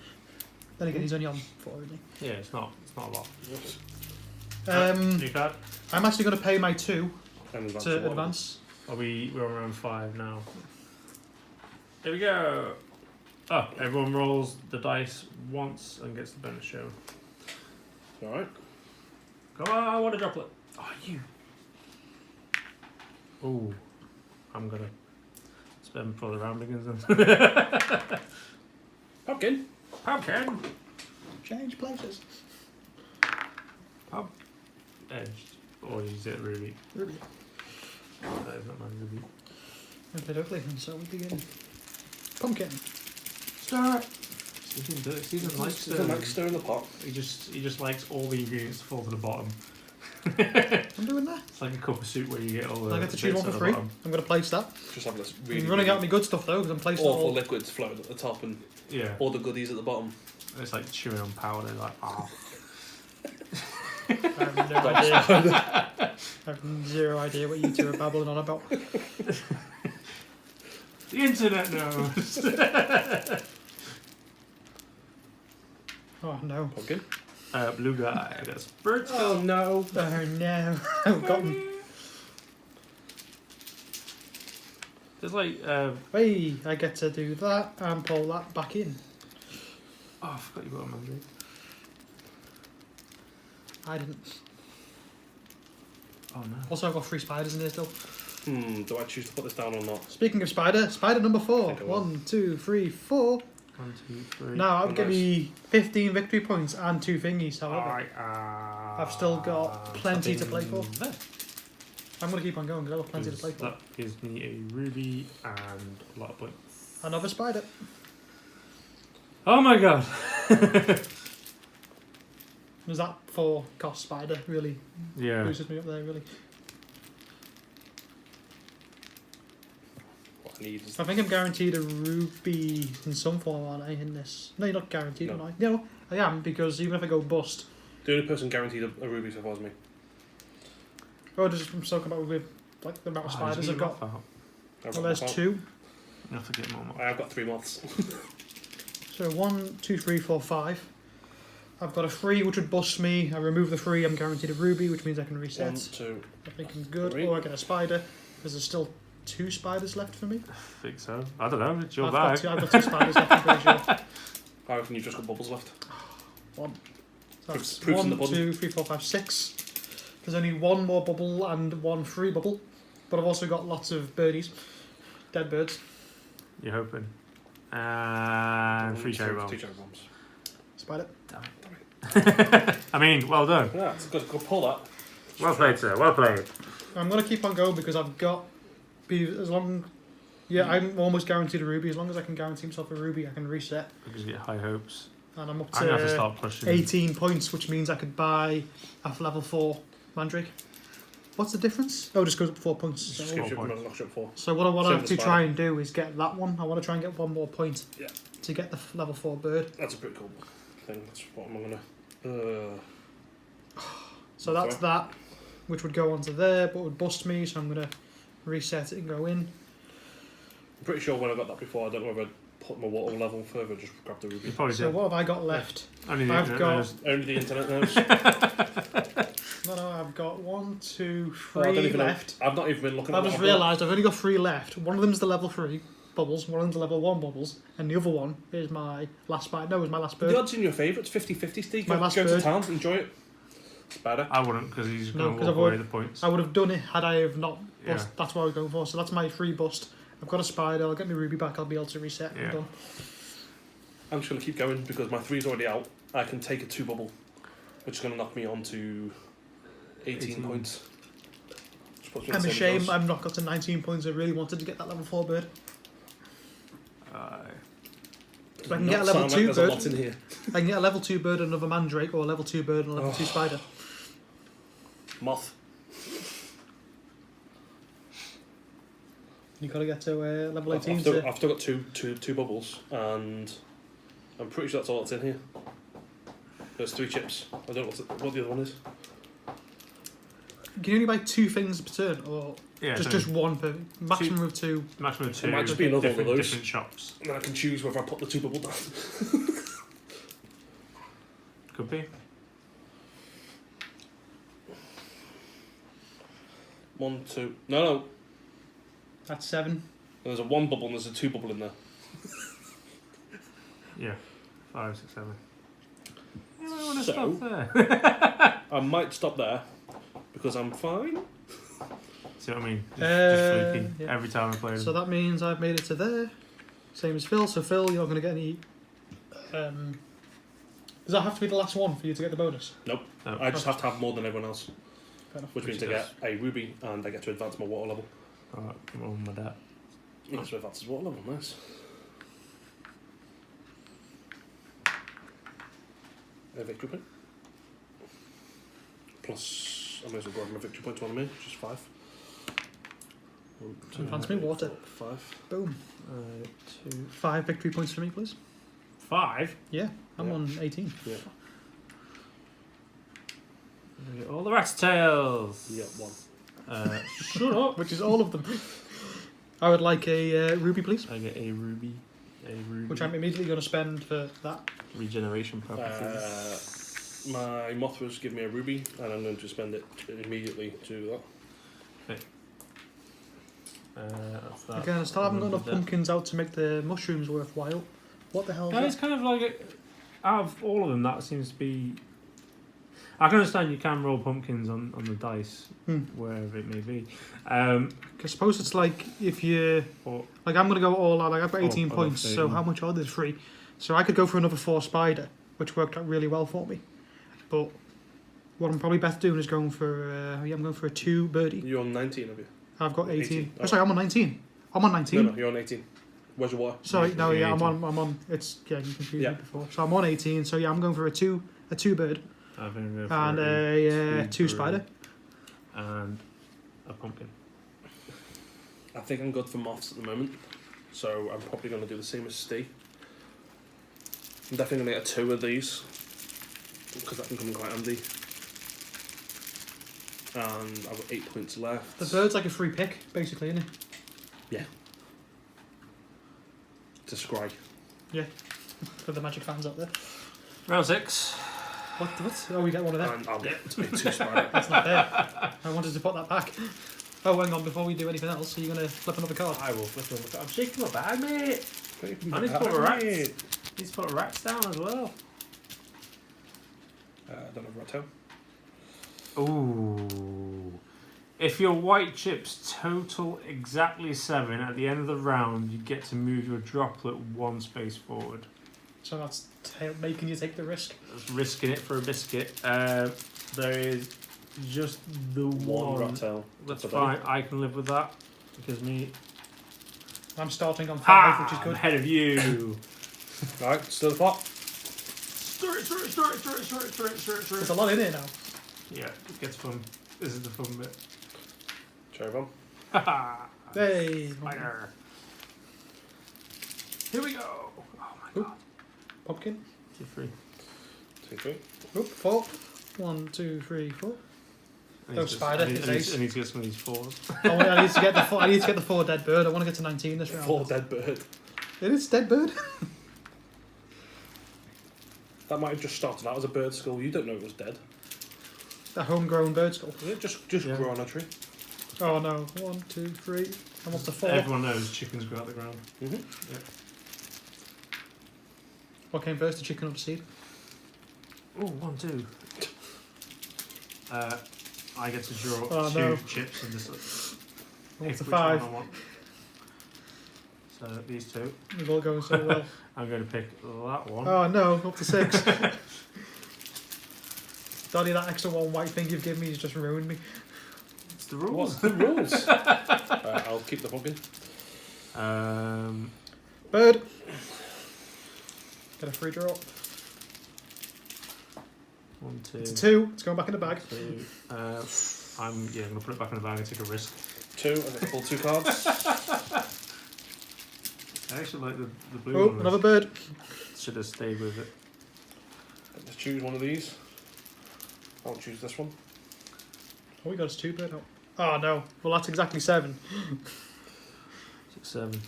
Then again, he's only on 4, isn't Yeah, it's not a lot. he? New card? I'm actually going to pay my 2 And advance to one. advance. We're on round 5 now. Here we go. Oh, everyone rolls the dice once and gets the bonus shown. Alright. Come on, I want a droplet. Oh, you. Ooh, I'm gonna spend before the round begins then. Pumpkin. Pumpkin. Change places. Edged. Or is it ruby? Ruby. That is not my ruby. Lovely, and so we begin. Pumpkin. Stir. Stephen likes Doesn't like stir in the pot. He just likes all the ingredients to fall to the bottom. I'm doing that. It's like a cup of soup where you get all the. I get to choose bits one for at the free. bottom. I'm going to place that. Just having this I'm really, running out really my good stuff though, because I'm placing awful all. liquids floating at the top and Yeah. all the goodies at the bottom. It's like chewing on powder. Like ah. I have no idea. I have zero idea what you two are babbling on about. The internet knows. Oh no. Pumpkin. Blue guy. That's bird Oh no. Oh no. I've gotten. There's like Hey, I get to do that and pull that back in. Oh, I forgot you got a Mandrake. I didn't. Oh no. Also, I've got 3 spiders in here still. Do I choose to put this down or not? Speaking of spider number 4. think I will. 1, 2, 3, 4. 1, 2, 3. Now, I'll Oh, give nice. me 15 victory points and 2 thingies, however. I've still got plenty to play for. I'm going to keep on going because I've got plenty to play for. That gives me a ruby and a lot of points. Another spider. Oh my god! Was that 4 cost spider? Really Yeah. boosted me up there, really. What I need is I think I'm guaranteed a ruby in some form, aren't I, in this? No, you're not guaranteed, No. am I? No, I am, because even if I go bust... the only person guaranteed a ruby so far is me. Oh, I'm talking about with like the amount of spiders I've got. Well, there's 2. You have to get more. I have got 3 moths. So 1, 2, 3, 4, 5. I've got a 3, which would bust me. I remove the 3, I'm guaranteed a ruby, which means I can reset. 1, 2. I think I'm good. 3. Or I get a spider, because there's still 2 spiders left for me. I think so. I don't know. It's your I've bag. got 2 spiders left, I'm pretty sure. I reckon you've just got bubbles left. 1. So that's Proof's in the 1, pudding. 2, 3, 4, 5, 6. There's only 1 more bubble and 1 free bubble. But I've also got lots of birdies. Dead birds. You're hoping. And 3 cherry 2 bombs. cherry bombs. Spider. I mean, well done. Yeah, it's good. Go pull that. Well played, sir. Well played. I'm going to keep on going because I've got... As long... Yeah, I'm almost guaranteed a ruby. As long as I can guarantee myself a ruby, I can reset. Because you get high hopes. And I'm up I'm going to have to to start pushing. 18 points, which means I could buy a level 4 Mandrake. What's the difference? Oh, it just goes up 4 points. Just So, gives you 4 another knock up 4. so what I want Same to as try spider. and do is get that one. I want to try and get 1 more point Yeah. to get the level 4 bird. That's a pretty cool thing. That's what I'm gonna. So that's Okay. that, which would go onto there, but would bust me. So I'm going to reset it and go in. I'm pretty sure when I got that before, I don't know whether I put my water level further, just grab the ruby. You probably So did. what have I got left? Only the I've internet got- knows. Only the internet knows. No, I've got 1, 2, Oh, I don't 3 even know. left. I've not even been looking I at what just I've got. realised I've only got 3 left. One of them's the level 3 bubbles, one of them's the level 1 bubbles, and the other one is my last spider. No, it's my last The bird. odds in your favour, it's 50-50, Steve. My Go, last go to bird. town, enjoy it. Spider. I wouldn't because he's No, going 'cause to I've walk away already- the points. I would have done it had I have not bust. Yeah. That's what I was going for. So that's my free bust. I've got a spider. I'll get my ruby back. I'll be able to reset. Yeah. I'm done. I'm just going to keep going because my 3's already out. I can take a 2 bubble, which is going to knock me on to 18 points. Which puts me on I'm the same ashamed as I've not got to 19 points. I really wanted to get that level 4 bird. Does I can not get a level sound 2 there's bird. a lot in here. I can get a level 2 bird and another mandrake, or a level 2 bird and a level 2 spider. Moth. You got to get to level I've 18 still, to... I've still got two bubbles, and I'm pretty sure that's all that's in here. There's 3 chips. I don't know what the other one is. You can only buy 2 things per turn, or Yeah, just one per... Maximum of 2. maximum of 2. It might just be another one of those. Different shops. And then I can choose whether I put the 2 bubble down. Could be. 1, 2. No. That's 7. There's a 1 bubble and there's a 2 bubble in there. Yeah. 5, 6, 7. Yeah, I want to So- stop there. I might stop there because I'm fine. See what I mean? Just fluky. Yeah. Every time I play them. So that means I've made it to there. Same as Phil. So Phil, you're not going to get any... does that have to be the last one for you to get the bonus? Nope. No. I just have to have more than everyone else, Fair enough. which means I get a ruby and I get to advance my water level. Alright, come on with that. Nice to advance his water level, nice. A victory point. Plus, I may as well go ahead and my victory point to one of me, which is 5. 1, 2, Advance me water. 4, 5. Boom. 2, 5 victory points for me, please. 5. Yeah, I'm Yeah. on 18. Yeah. All the rat's tails. Yeah, 1. Shut up. Which is all of them. I would like a ruby, please. I get a ruby. Which I'm immediately going to spend for that. Regeneration purposes. My Mothras give me a ruby, and I'm going to spend it immediately to do that. That's that. Again, I still haven't got enough That. pumpkins out to make the mushrooms worthwhile. What the hell Yeah, is it's that? kind of like out of all of them, that seems to be. I can understand you can roll pumpkins on the dice, wherever it may be. I suppose it's like if you Or, like, I'm gonna go all out. Like I've got 18 Oh, points, so how much are there? 3. So I could go for another 4 spider, which worked out really well for me. But what I'm probably best doing is going for I'm going for a 2 birdie. You're on 19, have you? I've got 18. 18. Oh, sorry, I'm on 19. I'm on 19. No, you're on 18. Where's your water? Sorry, no, You're yeah, I'm 18. on. It's you confused Yeah. me before. So I'm on 18. So yeah, I'm going for a two bird I think I'm going for and a 2 spider. And a pumpkin. I think I'm good for moths at the moment, so I'm probably going to do the same as Steve. I'm definitely going to get 2 of these, because that can come in quite handy. And I've got 8 points left. The bird's like a free pick, basically, isn't it? To scry. For the Magic fans out there. Round 6. What? Oh, we get one of them. And I'll get 2 spider. That's not fair. I wanted to put that back. Oh, hang on, before we do anything else, are you going to flip another card? I will flip them. I'm shaking my bag, mate. I need to I put racks. Need to put racks down as well. don't have rat tail. Ooh. If your white chips total exactly 7 at the end of the round, you get to move your droplet 1 space forward. So that's making you take the risk. That's risking it for a biscuit. There is just the One one. rat tail. That's fine. I can live with that. Because me. I'm starting on 5, Ha! which is I'm good. ahead of you. Alright, still the pot. Stir it. There's a lot in it now. Yeah, it gets fun. This is the fun bit. Cherry bomb. Haha. Hey, Fire. Here we go. Oh my god. pumpkin. 2, 3. 2, 3. Oop, 4. 1, 2, 3, 4. Oh, spider, I need, it's I, need, ace. I need to get some of these 4s. I need to get the 4. I need to get the 4 dead bird. I want to get to 19 this round. 4 dead bird. It is dead bird. That might have just started out as a bird skull. You don't know it was dead. A homegrown bird skull. Did it just Yeah. grow on a tree? Oh no. 1, 2, 3. I'm up to 4. Everyone knows chickens grow out the ground. Mm-hmm. What came first, the chicken or the seed? Oh, 1, 2. I get to draw Oh, 2 no. chips and just I'm up pick to which one 5. I want. So these 2. We're all going so well. I'm going to pick that one. Oh no, up to 6. Daddy, that extra 1 white thing you've given me has just ruined me. It's the rules. What's the rules? I'll keep the pumpkin. Bird. Get a free draw. 1, 2. It's a 2. It's going back in the bag. 2. I'm going to put it back in the bag and take a risk. 2, and I pull 2 cards. I actually like the blue Oh, one. another bird. Should have stayed with it. Let's choose one of these. I'll choose this one. Oh, we got us 2 bird. Oh no. Well, that's exactly 7. 6, 7.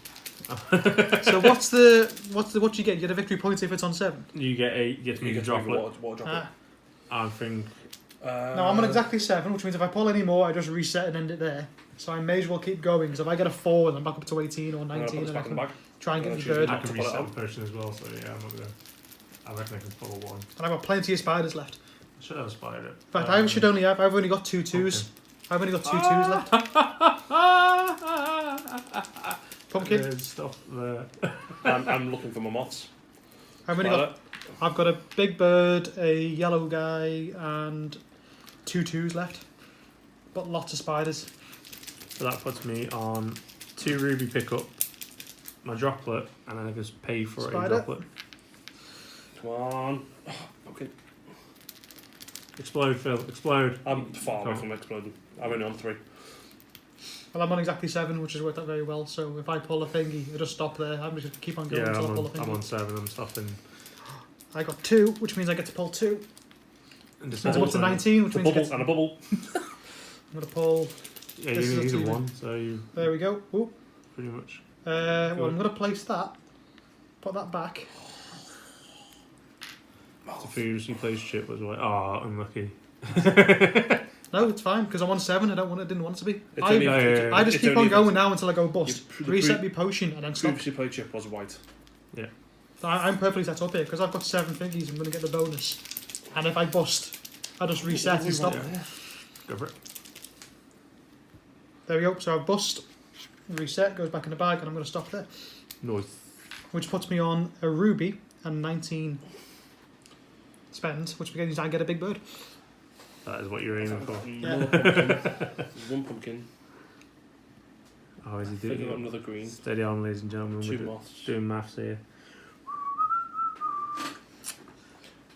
So what do you get? You get a victory point if it's on 7. You get a you get to You move get your to move droplet. a water droplet. I think No, I'm on exactly 7, which means if I pull any more, I just reset and end it there. So I may as well keep going, because if I get a 4, then I'm back up to 18 or I'm gonna 19, put this and I back in the can bag. try and I'm get the gonna bird. I choose can Pull it reset out. the person as well. So yeah, I'm not gonna. I reckon I can pull a 1. And I've got plenty of spiders left. I should have a spider. In fact, I should only have. I've only got 2 2s. I've only got 2 2s left. Pumpkin. Good stuff there. I'm looking for my moths. I've only got. I've got a big bird, a yellow guy, and 2 2s left. But lots of spiders. So that puts me on 2 ruby pickup, my droplet, and then I just pay for Spider. a droplet. Come on. Okay. Explode, Phil. Explode. I'm far away Come from exploding. I'm only on 3. Well, I'm on exactly 7, which has worked out very well. So if I pull a thingy, it'll just stop there. I'm just going to keep on going Yeah, until I pull a I'm thingy. on 7. I'm stopping. I got 2, which means I get to pull 2. And just So I'm up to 19, which A means I bubble get and a bubble. I'm going to pull. Yeah, This you is need a a two. 1, so you There we go. Ooh. pretty much. Well, I'm going to place that. Put that back. So previously placed chip was like, oh, unlucky. No, it's fine because I'm on 7. Didn't want it to be. It's I, only- yeah, I just it's keep only on if going it's- now until I go bust. You- the Reset pre- me potion and then stop. Previously played chip was white. I'm perfectly set up here because I've got 7 thingies. I'm going to get the bonus. And if I bust, I just reset and stop. Go for it. There we go. So I bust, reset, goes back in the bag, and I'm going to stop there. Nice. Which puts me on a ruby and 19 spend, which means I get a big bird. That is what you're aiming for. Another pumpkin. One pumpkin. Oh, is he Picking up doing another green. Steady on, ladies and gentlemen. 2 We're moths. doing maths here.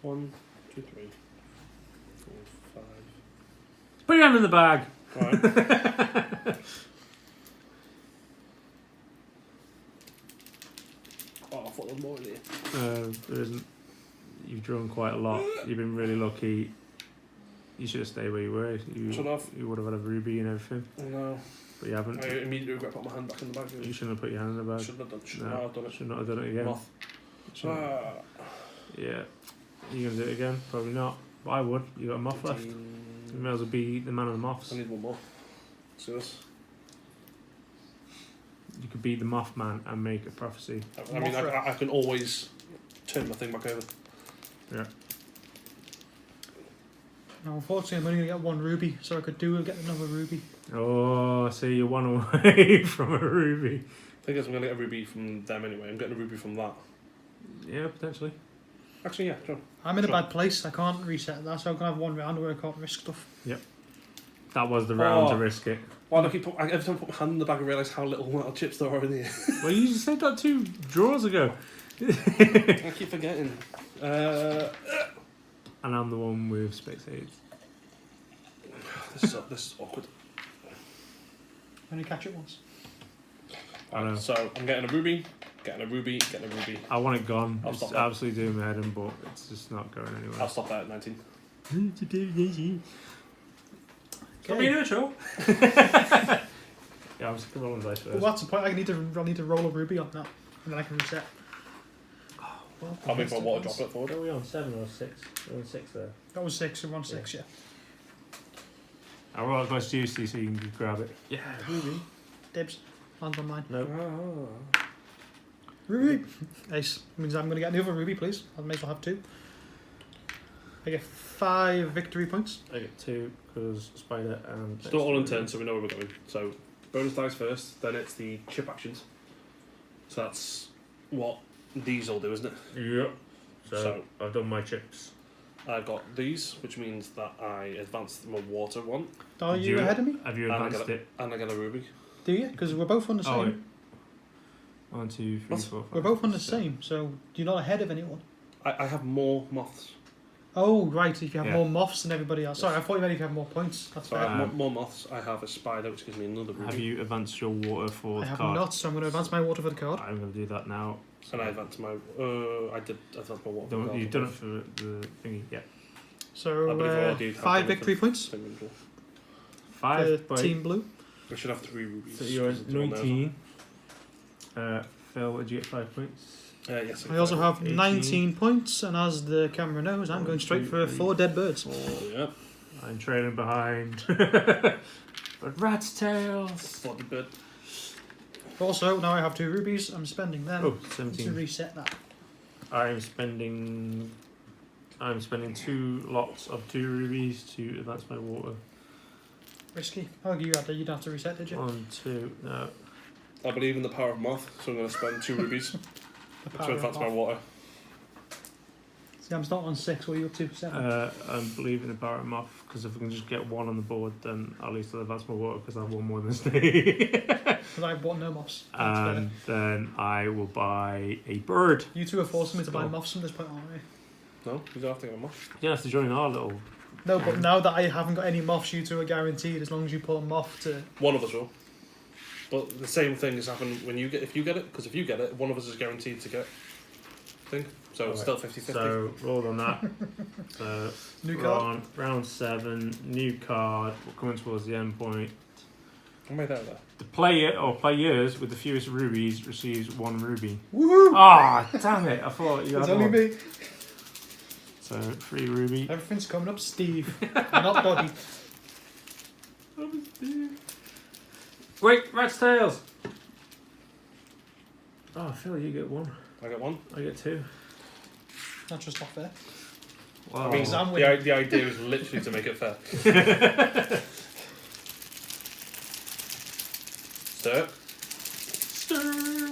1, 2, 3, 4, 5. Put your hand in the bag. Alright. Oh, I thought there was more in here. There isn't. You've drawn quite a lot. You've been really lucky. You should have stayed where you were. Should have. You would have had a ruby and everything, No. but you haven't. I immediately regret putting my hand back in the bag. You shouldn't have put your hand in the bag. Shouldn't have done. Should No, not have done it. should not have done it again. Moth. Shouldn't- Ah, Yeah. You gonna do it again? Probably not. But I would. You got a moth left. You 18. may as well be the man of the moths. I need one more. See this? You could be the moth man and make a prophecy. I mean, I can always turn my thing back over. Yeah. Now, unfortunately, I'm only going to get 1 ruby, so I could get another ruby. Oh, see, you're one away from a ruby. Thing is, I'm going to get a ruby from them anyway. I'm getting a ruby from that. Yeah, potentially. Actually, yeah, sure. I'm in Sure. a bad place. I can't reset that, so I'm going to have 1 round where I can't risk stuff. That was the round to Oh. risk it. Well, every time I put my hand in the bag, I realise how little amount of chips there are in here. Well, you just said that 2 draws ago. I keep forgetting. And I'm the one with spectators. This is awkward. Only catch it once. I know. So I'm getting a ruby, getting a ruby, getting a ruby. I want it gone. I'll It's stop that. absolutely doing my head in, but it's just not going I'll anywhere. stop that at 19. Stop being a show. Yeah, I'm just gonna roll the dice Well, first. that's the point. I need to roll a ruby on that, and then I can reset. I'll make my water droplet forward. What are we on? 7 or 6? We're on 6 there. That was 6, and 1 6, yeah. I'll roll it close to you so you can grab it. Yeah, ruby. Dibs. Land on mine. No. Ruby! Ace. Means I'm going to get another ruby, please. I may as well have 2. I get 5 victory points. I get 2 because spider and. It's not all in turn, so we know where we're going. So bonus dice first, then it's the chip actions. So that's what these all do, isn't it? Yep. So, So- I've done my chips. I've got these, which means that I advanced my water one, Are Did you ahead of me? Have you And I advanced got it? and I get a ruby. Do you? Because we're both on the same. Oh, wait. 1, 2, 3, What? 4, 5. We're both on the 6. same, so you're not ahead of anyone. I have more moths. Oh, right, if you have Yeah. more moths than everybody else. Sorry, I thought you meant if you have more points. That's So I fair. have Um, more moths. I have a spider, which gives me another ruby. Have you advanced your water for I the have card? not, so I'm going to advance my water for the card. I'm going to do that now. And I advanced my. I did advance my water. Don't, you've done it for the thingy. Yeah. So, I believe I already have 5 done it victory for- points 5 for by. Team Blue. I should have 3 rubies. So you're because it's all 19. Phil, did you get 5 points? there. Yes. I also have 18. 19 points, and as the camera knows, I'm going straight for 4 dead birds. Yeah. I'm trailing behind. But rat's tails. For the bird. Also, now I have 2 rubies, I'm spending them Oh, to 17. reset that. I'm spending 2 lots of 2 rubies to advance my water. Risky. Oh, you didn't have to reset, did you? 1, 2, no. I believe in the power of moth, so I'm going to spend 2 rubies The to power advance of my off. water. See, I'm starting on 6, what are you up to? 7? I believe in the power of moth because if I can just get 1 on the board, then at least I'll advance my water because I have 1 more than Steve. Because I bought no moths. That's fair. And then I will buy a bird. You two are forcing me to buy Oh. moths from this point, aren't we? No, you don't have to get a moth. You don't have to join our little. No, but now that I haven't got any moths, you two are guaranteed as long as you pull a moth to. One of us will. But the same thing has happened when you get. If you get it, because if you get it, one of us is guaranteed to get. Thing. So it's still 50-50. So roll on that. So New we're card. on round 7, new card. We're coming towards the end point. Am I there? The player or players with the fewest rubies receives 1 ruby. Woohoo! Ah, damn it! I thought you It's had only one. me. So 3 ruby. Everything's coming up, Steve. Not Doggy. Wait, rat's tails. Oh, Phil, you get 1. I get 1. I get 2. That's just not fair. Wow. I mean, I'm winning. the idea is literally to make it fair. Stir. Stir.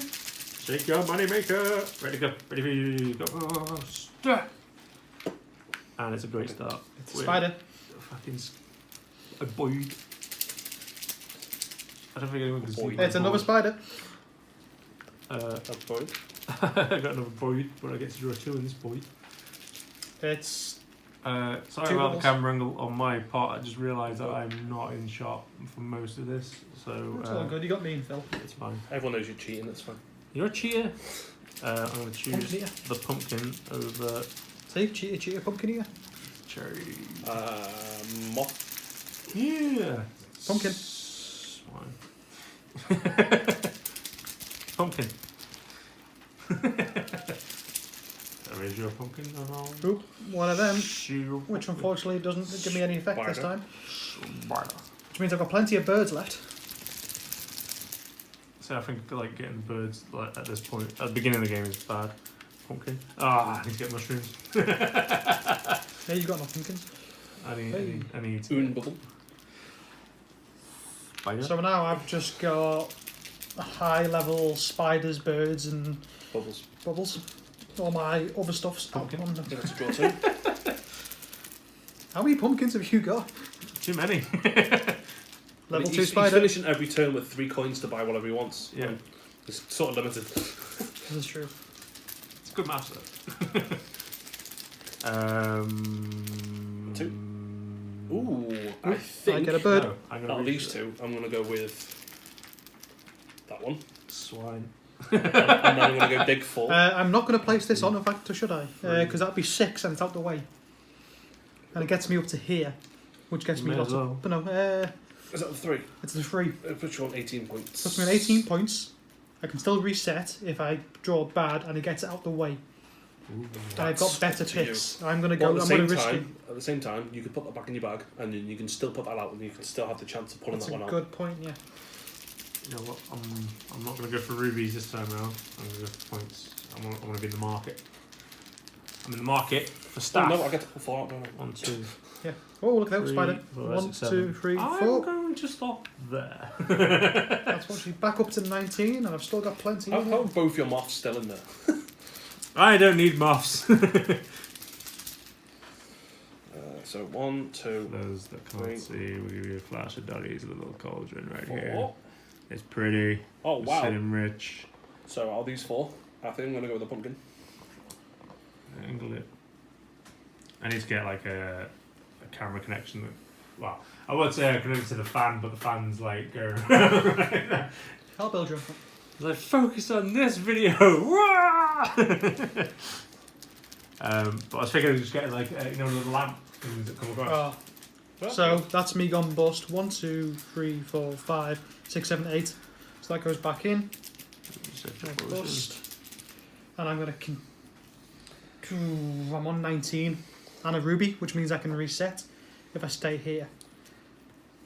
Shake your money maker. Ready to go. Ready to go. Stir. And it's a great start. It's a spider. Fucking a boyd. I don't think anyone can see. Boyd. my It's another board. spider. That's fine. I got another boyd, but I get to draw 2 in this boyd. It's Sorry 2 about the balls. camera angle on my part. I just realised that I'm not in shot for most of this, so it's all good. You got me and Phil. it's fine. Everyone knows you're cheating, that's fine. You're a cheater. I'm going to choose Pumpkin eater. the pumpkin over See, cheater, pumpkin eater. cherry. Moth. Yeah. Pumpkin. Swine. Pumpkin. There is your pumpkin. Oop, one of them, Zero which pumpkin. unfortunately doesn't give me any effect this Spider. time. Spider. Which means I've got plenty of birds left. So I think like getting birds like at this point at the beginning of the game is bad. Pumpkin. I need to get mushrooms. Yeah, you've got no pumpkins. I need to Oon bubble. spider. So now I've just got high level spiders, birds, and Bubbles. bubbles. All my other stuff's out. Pumpkin. on the- That's a draw 2. How many pumpkins have you got? Too many. Level 2 He's spider. finishing every turn with 3 coins to buy whatever he wants. Yeah. It's sort of limited. This is true. It's good maths though. 2. Ooh, I think I get a bird. No, I'm gonna out of reach these it. 2, I'm going to go with that one. Swine. And then I'm going to go big 4. I'm not going to place this on, in fact, or should I? Because that'd be 6 and it's out the way. And it gets me up to here, which gets me May lots as well. of. But no, Is that the 3? it's the 3. It puts you on 18 points. Puts me on 18 points. I can still reset if I draw bad and it gets it out the way. Ooh. And I've got better up to you. picks. I'm going to Well, go. at I'm the going to same risk it. time, at the same time, you could put that back in your bag, and then you can still put that out, and you can still have the chance of pulling That's that a one out. good point, yeah. You know what? I'm not going to go for rubies this time around. I'm going to go for points. I want to be in the market. I'm in the market for Oh, staff. no, I get to pull 4 out, don't I? 1, 2, Oh, look out, 3, spider. 4, 1, 6, 7. 2, 3, I'm 4. going to stop there. That's actually back up to 19, and I've still got plenty. How in are here. both your moths still in there? I don't need moths. So 1, 2, Those that can't 3, see, we'll give you a flash of Dolly's little cauldron right 4. here. It's pretty. Oh, wow. Sitting rich. So out of these 4, I think I'm going to go with the pumpkin. Angle it. I need to get like a camera connection. Well, I would say I connect it to the fan, but the fan's like going right now. I'll build your. Like, focus on this video. Wah! But I was thinking of just getting like the lamp things that come across. So that's me gone bust. 1, 2, 3, 4, 5, 6, 7, 8. So that goes back in. Bust. And I'm going to. I'm on 19 and a ruby, which means I can reset if I stay here.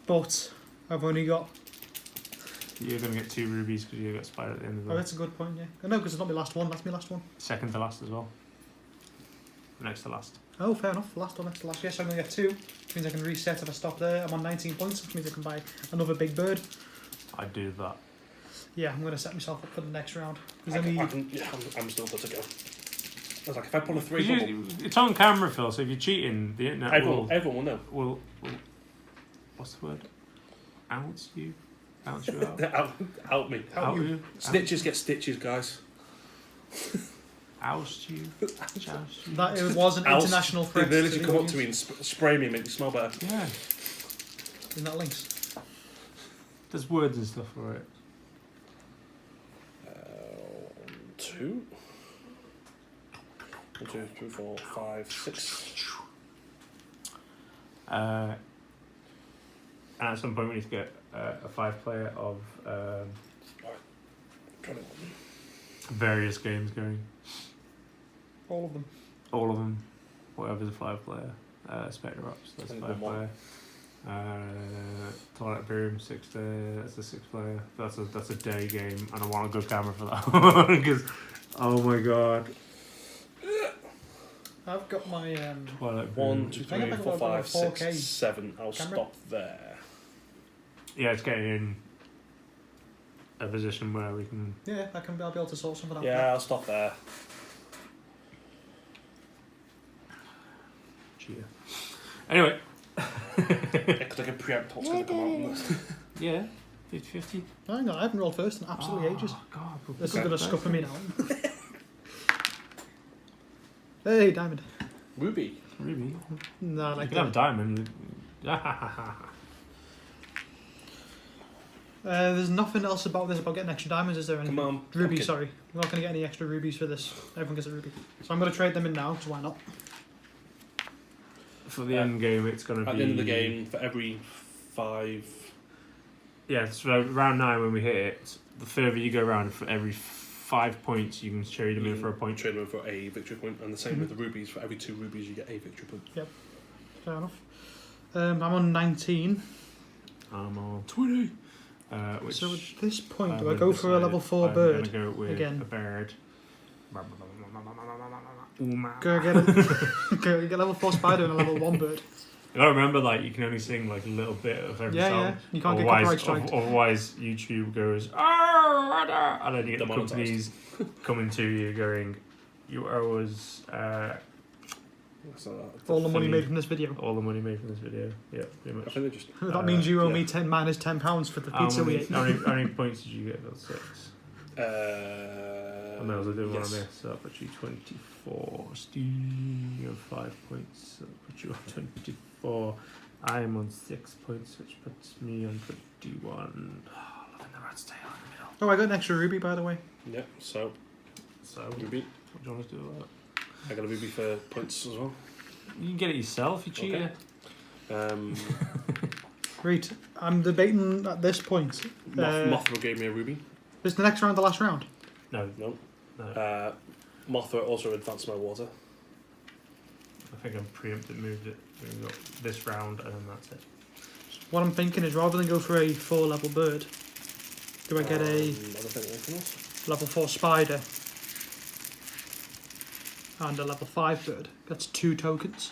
But I've only got. You're gonna get 2 rubies because you got spider at the end of Oh, the that's a good point, yeah. No, because it's not my last one. That's my last one. second to last as well. Next to last. Oh, fair enough. Last one, next to last. Yes, I'm going to get 2, which means I can reset if I stop there. I'm on 19 points, which means I can buy another big bird. I do that. Yeah, I'm going to set myself up for the next round. I'm still good to go. I was like, if I pull a 3 bubble, It's on camera, Phil. So if you're cheating, the internet everyone will know. will what's the word? Ounce you out. Help me. Out you. Stitches get stitches, guys. Oust you. Joust you. That it was an Oust. international They threat. to literally the come up to audience. me and spray me and make me smell better. Yeah. In that links. There's words and stuff for it. 2. 1, 2, 3, 4, 5, 6. And at some point we need to get a 5-player of 21. various games going. All of them. All of them. Whatever's a 5-player. Spectre Ops, that's a 5-player. Twilight Imperium, 6 day, that's a 6-player. That's a day game, and I want a good camera for that one because Oh my god. I've got my Twilight 1, Moon. 2, I think 3, I've 4, got a 5, 4K 6, 7. I'll camera. stop there. Yeah, it's getting in a position where we can. yeah. I'll be able to sort something out. Yeah, I'll stop there. Cheer. Anyway. Because I can preempt what's going to come out on this. Yeah, 50-50. Hang on, I haven't rolled first in absolutely ages. God, This is gonna scupper me now. Hey, diamond. Ruby. Ruby. No, I You like can have a that. diamond. There's nothing else about this about getting extra diamonds, is there? Come on. Ruby, okay. sorry. We're not going to get any extra rubies for this. Everyone gets a ruby. So I'm going to trade them in now, because why not? For the end game, it's going to be. At the end of the game, for every 5... Yeah, so round 9 when we hit it, the further you go around, for every 5 points, you can trade them in for a point. Trade them in for a victory point, and the same with the rubies. For every 2 rubies, you get a victory point. Fair enough. I'm on 19. I'm on 20. Which So at this point, do I I've go for a level 4 I'm bird? gonna go with again? a bird. Go get a go get level 4 spider and a level 1 bird. You gotta remember, like, you can only sing like a little bit of every Yeah, song. yeah. You can't get Otherwise- copyright striked. Otherwise, YouTube goes, "Ah," and then you get the Demonetised. companies coming to you going, "You owe us That's not that. All the money thingy. made from this video. all the money made from this video." Yeah, pretty I much. think they just... That means you owe yeah. me 10 minus £10 for the pizza we ate. How many points did you get? That 6. And that was a good one on yes. this. So that puts you 24. Steve, you have 5 points. So that puts you on 24. I am on 6 points, which puts me on 21. Oh, loving the rat's tail in the middle. Oh, I got an extra ruby, by the way. Yeah, so, So, ruby. what do you want us to do with that? I got a ruby for points as well. You can get it yourself, you cheater. Okay. Right, I'm debating at this point. Mothra gave me a ruby. Is the next round the last round? No, No. no. Mothra also advanced my water. I think I've preempted moved it. We've got this round, and then that's it. What I'm thinking is rather than go for a 4 level bird, do I get a I don't think anything else. level 4 spider and a level 5 bird? That's 2 tokens.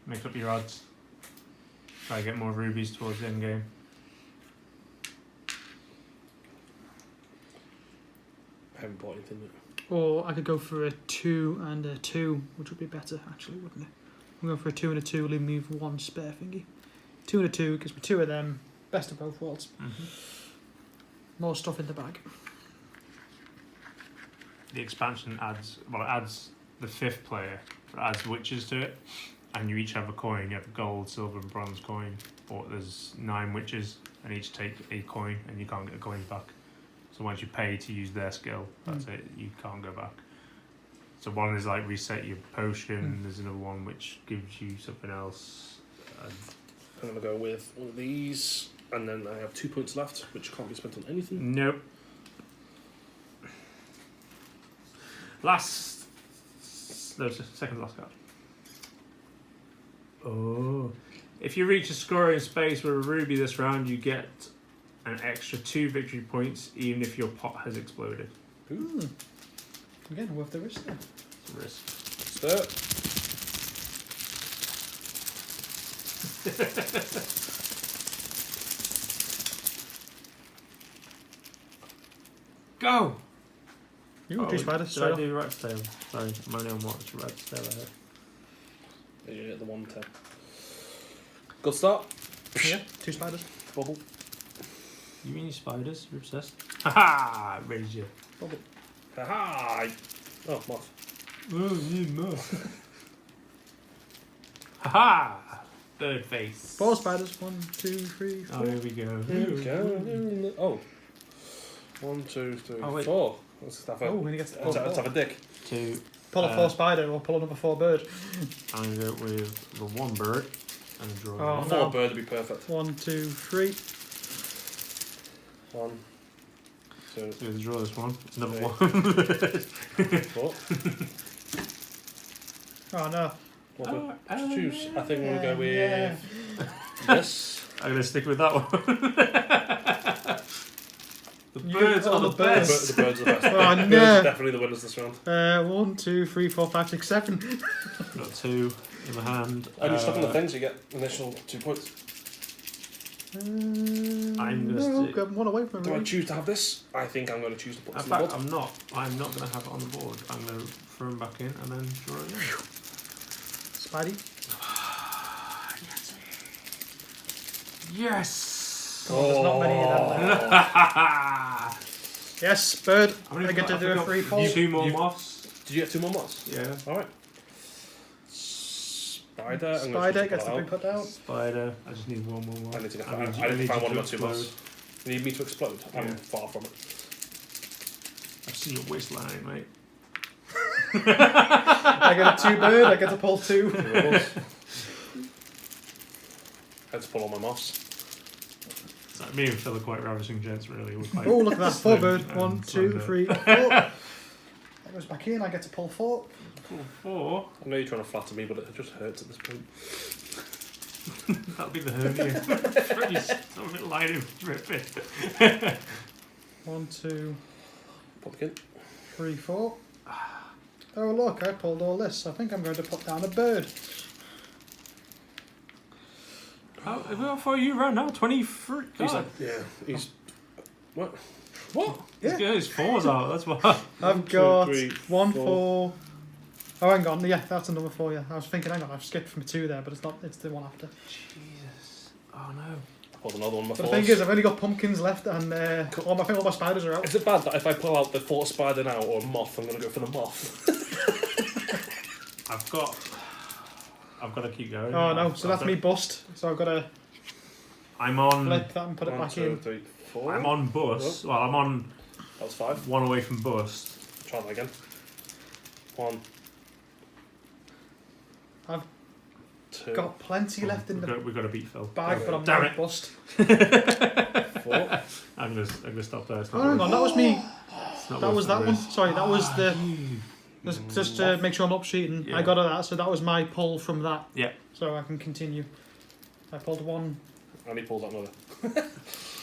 Mix up your odds. Try to get more rubies towards the end game. I haven't bought anything yet. Or I could go for a 2 and a 2, which would be better actually, wouldn't it? I'm going for a 2 and a 2, leave me with 1 spare thingy. 2 and a 2, gives me 2 of them. Best of both worlds. More stuff in the bag. The expansion adds the 5th player, adds witches to it, and you each have a coin. You have a gold, silver, and bronze coin. Or there's 9 witches, and each take a coin, and you can't get a coin back. So once you pay to use their skill, that's it. You can't go back. So one is like reset your potion. There's another one which gives you something else. I'm going to go with one of these, and then I have 2 points left, which can't be spent on anything. Nope. Second last card. Oh. If you reach a score in space with a ruby this round, you get an extra 2 victory points, even if your pot has exploded. Ooh. Again, worth the risk then. It's a risk. Stir. Go! Ooh, 2 spiders. Did straight I off. do rat's tail? Sorry, I'm only on what's rat's tail ahead. There you get the 110. Good start. Yeah, 2 spiders. Bubble. You mean spiders? You're obsessed? Haha! Raise you. Bubble. Ha-ha! Oh, moth. Oh, you must. Haha! Third face. 4 spiders. 1, 2, 3, 4. Oh, here we go. Here we go. Oh. 1, 2, 3, Oh, wait. 4. Let's just have a, Oh, when he gets to pull, let's have a dick. 2. pull a 4 spider or pull another 4 bird. I'm going to go with the 1 bird and a draw. Oh, one. 4 no. bird would be perfect. 1, 2, 3. 1, 2, So draw this one. Another Okay. 1. 4. Oh no. What Oh, would you choose? I think we're going to go with Yeah. this. I'm going to stick with that one. The You- birds oh, are the the birds. best. The birds are the best. Oh, Birds no. are definitely the winners this round. 1, 2, 3, 4, 5, 6, 7. Got 2 in the hand. And you stuck on the things, you get initial 2 points. I'm gonna no, stick- got one away from Do I me. choose to have this? I think I'm going to choose to put In this in the fact, board. I'm not. I'm not going to have it on the board. I'm going to throw them back in and then draw it in. Spidey. Yes! Oh, there's not many of them left. Yes, bird. How many I get to have do we a got? free pull. 2 more You- moths. Did you get 2 more moths? Yeah. Alright. Spider. I'm gonna Spider choose gets to to put be that put out. Spider. I just need 1 more moth. out. I need to get I that. need I need to find one of my to 2 moths. explode. You need me to explode? I'm Yeah. far from it. I've seen your waistline, mate. I get a 2 bird. I get to pull 2. I had to pull all my moths. So me and Phil are quite ravishing gents, really. We're quite Oh, look at that. 4 slim bird. and 1, 2, slender. 3, 4. That goes back in. I get to pull 4. 4. I know you're trying to flatter me, but it just hurts at this point. That'll be the hernia. Pretty stomach lining rip it. 1, 2, Pop again. 3, 4. Oh, look. I pulled all this. I think I'm going to put down a bird. How far are you around now? 23. He's God. like, yeah, he's. What? What? He's Yeah. got his 4s out, that's why. I've 2, got 3, 1, 4. 4. Oh, hang on. Yeah, that's another 4. Yeah, I was thinking, hang on, I've skipped from 2 there, but it's not. It's the one after. Jesus. Oh no. Pulled another one of my But the fours. thing is, I've only got pumpkins left, and I think all my spiders are out. Is it bad that if I pull out the 4 spider now or a moth, I'm going to go for the moth? I've got to keep going. Oh no, so that's me bust. So I've got to I'm on. flip that and put it 1, back 2, in. 3, 4. I'm on bust. Well, I'm on That was 5. 1 away from bust. Try that again. 1. I've 2. Got plenty left in the We've got to beat Phil. bag, but I'm Damn not it. bust. 4. I'm gonna stop there. It's Oh, not hang worth- on, that was me. it's not That worth was the that one. risk. Sorry, that was the. Just to make sure I'm not cheating, Yeah. I got that, so that was my pull from that. Yeah. So I can continue. I pulled 1, And he pulls out another.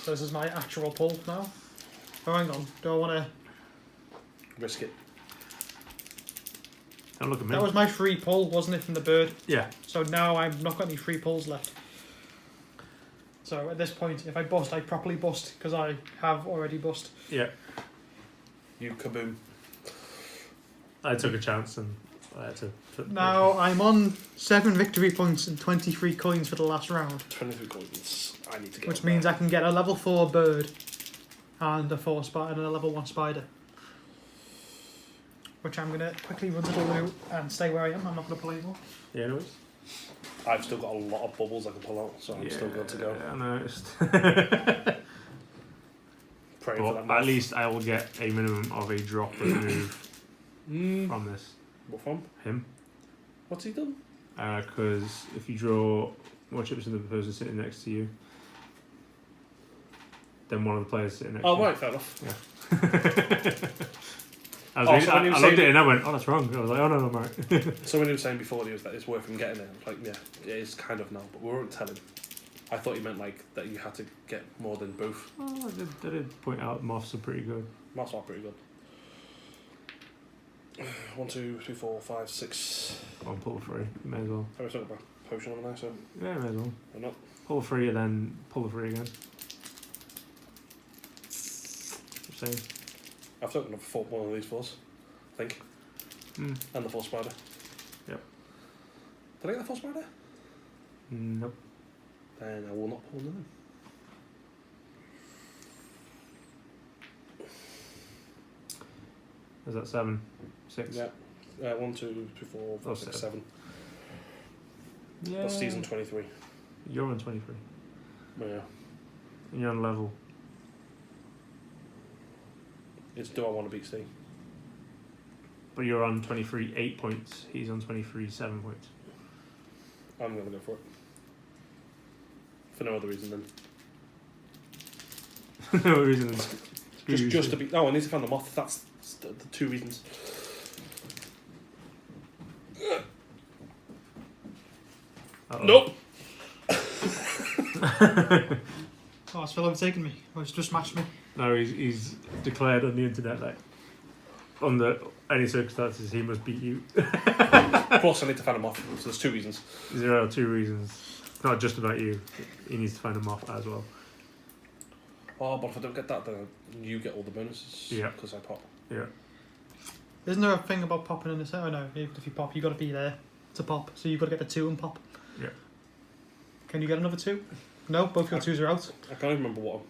so this is my actual pull now. Oh, hang on, do I want to. Risk it. Don't look at me. That was my free pull, wasn't it, from the bird? Yeah. So now I've not got any free pulls left. So at this point, if I bust, I properly bust, because I have already bust. Yeah. You kaboom. I took a chance and I had to. Now I'm on 7 victory points and 23 coins for the last round, 23 coins. I need to get which on means that. I can get a level 4 bird and a 4 spider and a level 1 spider. Which I'm going to quickly run to the loot and stay where I am. I'm not going to play more. Yeah, anyways. I've still got a lot of bubbles I can pull out, so I'm still good to go. I noticed. Praying for that But moth. at least I will get a minimum of a drop remove from this. What from? Him. What's he done? Because if you draw more chips than the person sitting next to you, then one of the players sitting next to Oh, you. right, fair enough. I, was Oh, reading- so when you I were looked at saying- it and I went, oh, that's wrong. I was like, oh, no, I'm right. So when he was saying before that it's worth him getting it, I was like, yeah, it is kind of now, but we weren't telling. I thought you meant like that you had to get more than both. Oh, I did point out moths are pretty good. Moths are pretty good. 1, 2, 3, 4, 5, 6. One pull free. You may as well. I was talking about potion on there, so Yeah, may as well. I'm not. Pull free and then pull the free again. Same. I've taken up one of these 4s, I think. And the 4 spider. Yep. Did I get the 4 spider? Nope. Then I will not pull none. Is that 7? 6? Yeah. 1, 2, 3, 4, 5, 6, 7. Yeah. That's season 23. You're on 23. Yeah. And you're on level. It's do I want to beat Steve? But you're on 23 8 points. He's on 23 7 points. I'm going to go for it. For no other reason than. No reason. than screw you, Just to Steve. be. Oh, I need to find the moth. That's the 2 reasons. Uh-oh. Nope! Oh, it's Phil overtaking me. Oh, it's just matched me. No, he's declared on the internet that under any circumstances he must beat you. Plus, I need to find him off. So there's 2 reasons. There are 2 reasons. It's not just about you. He needs to find him off as well. Oh, but if I don't get that, then you get all the bonuses. Yeah. Because I pop. Yeah. Isn't there a thing about popping in the set? Oh no, if you pop, you got to be there to pop. So you've got to get the 2 and pop. Yeah. Can you get another 2? No, both your 2s are out. I can't even remember what.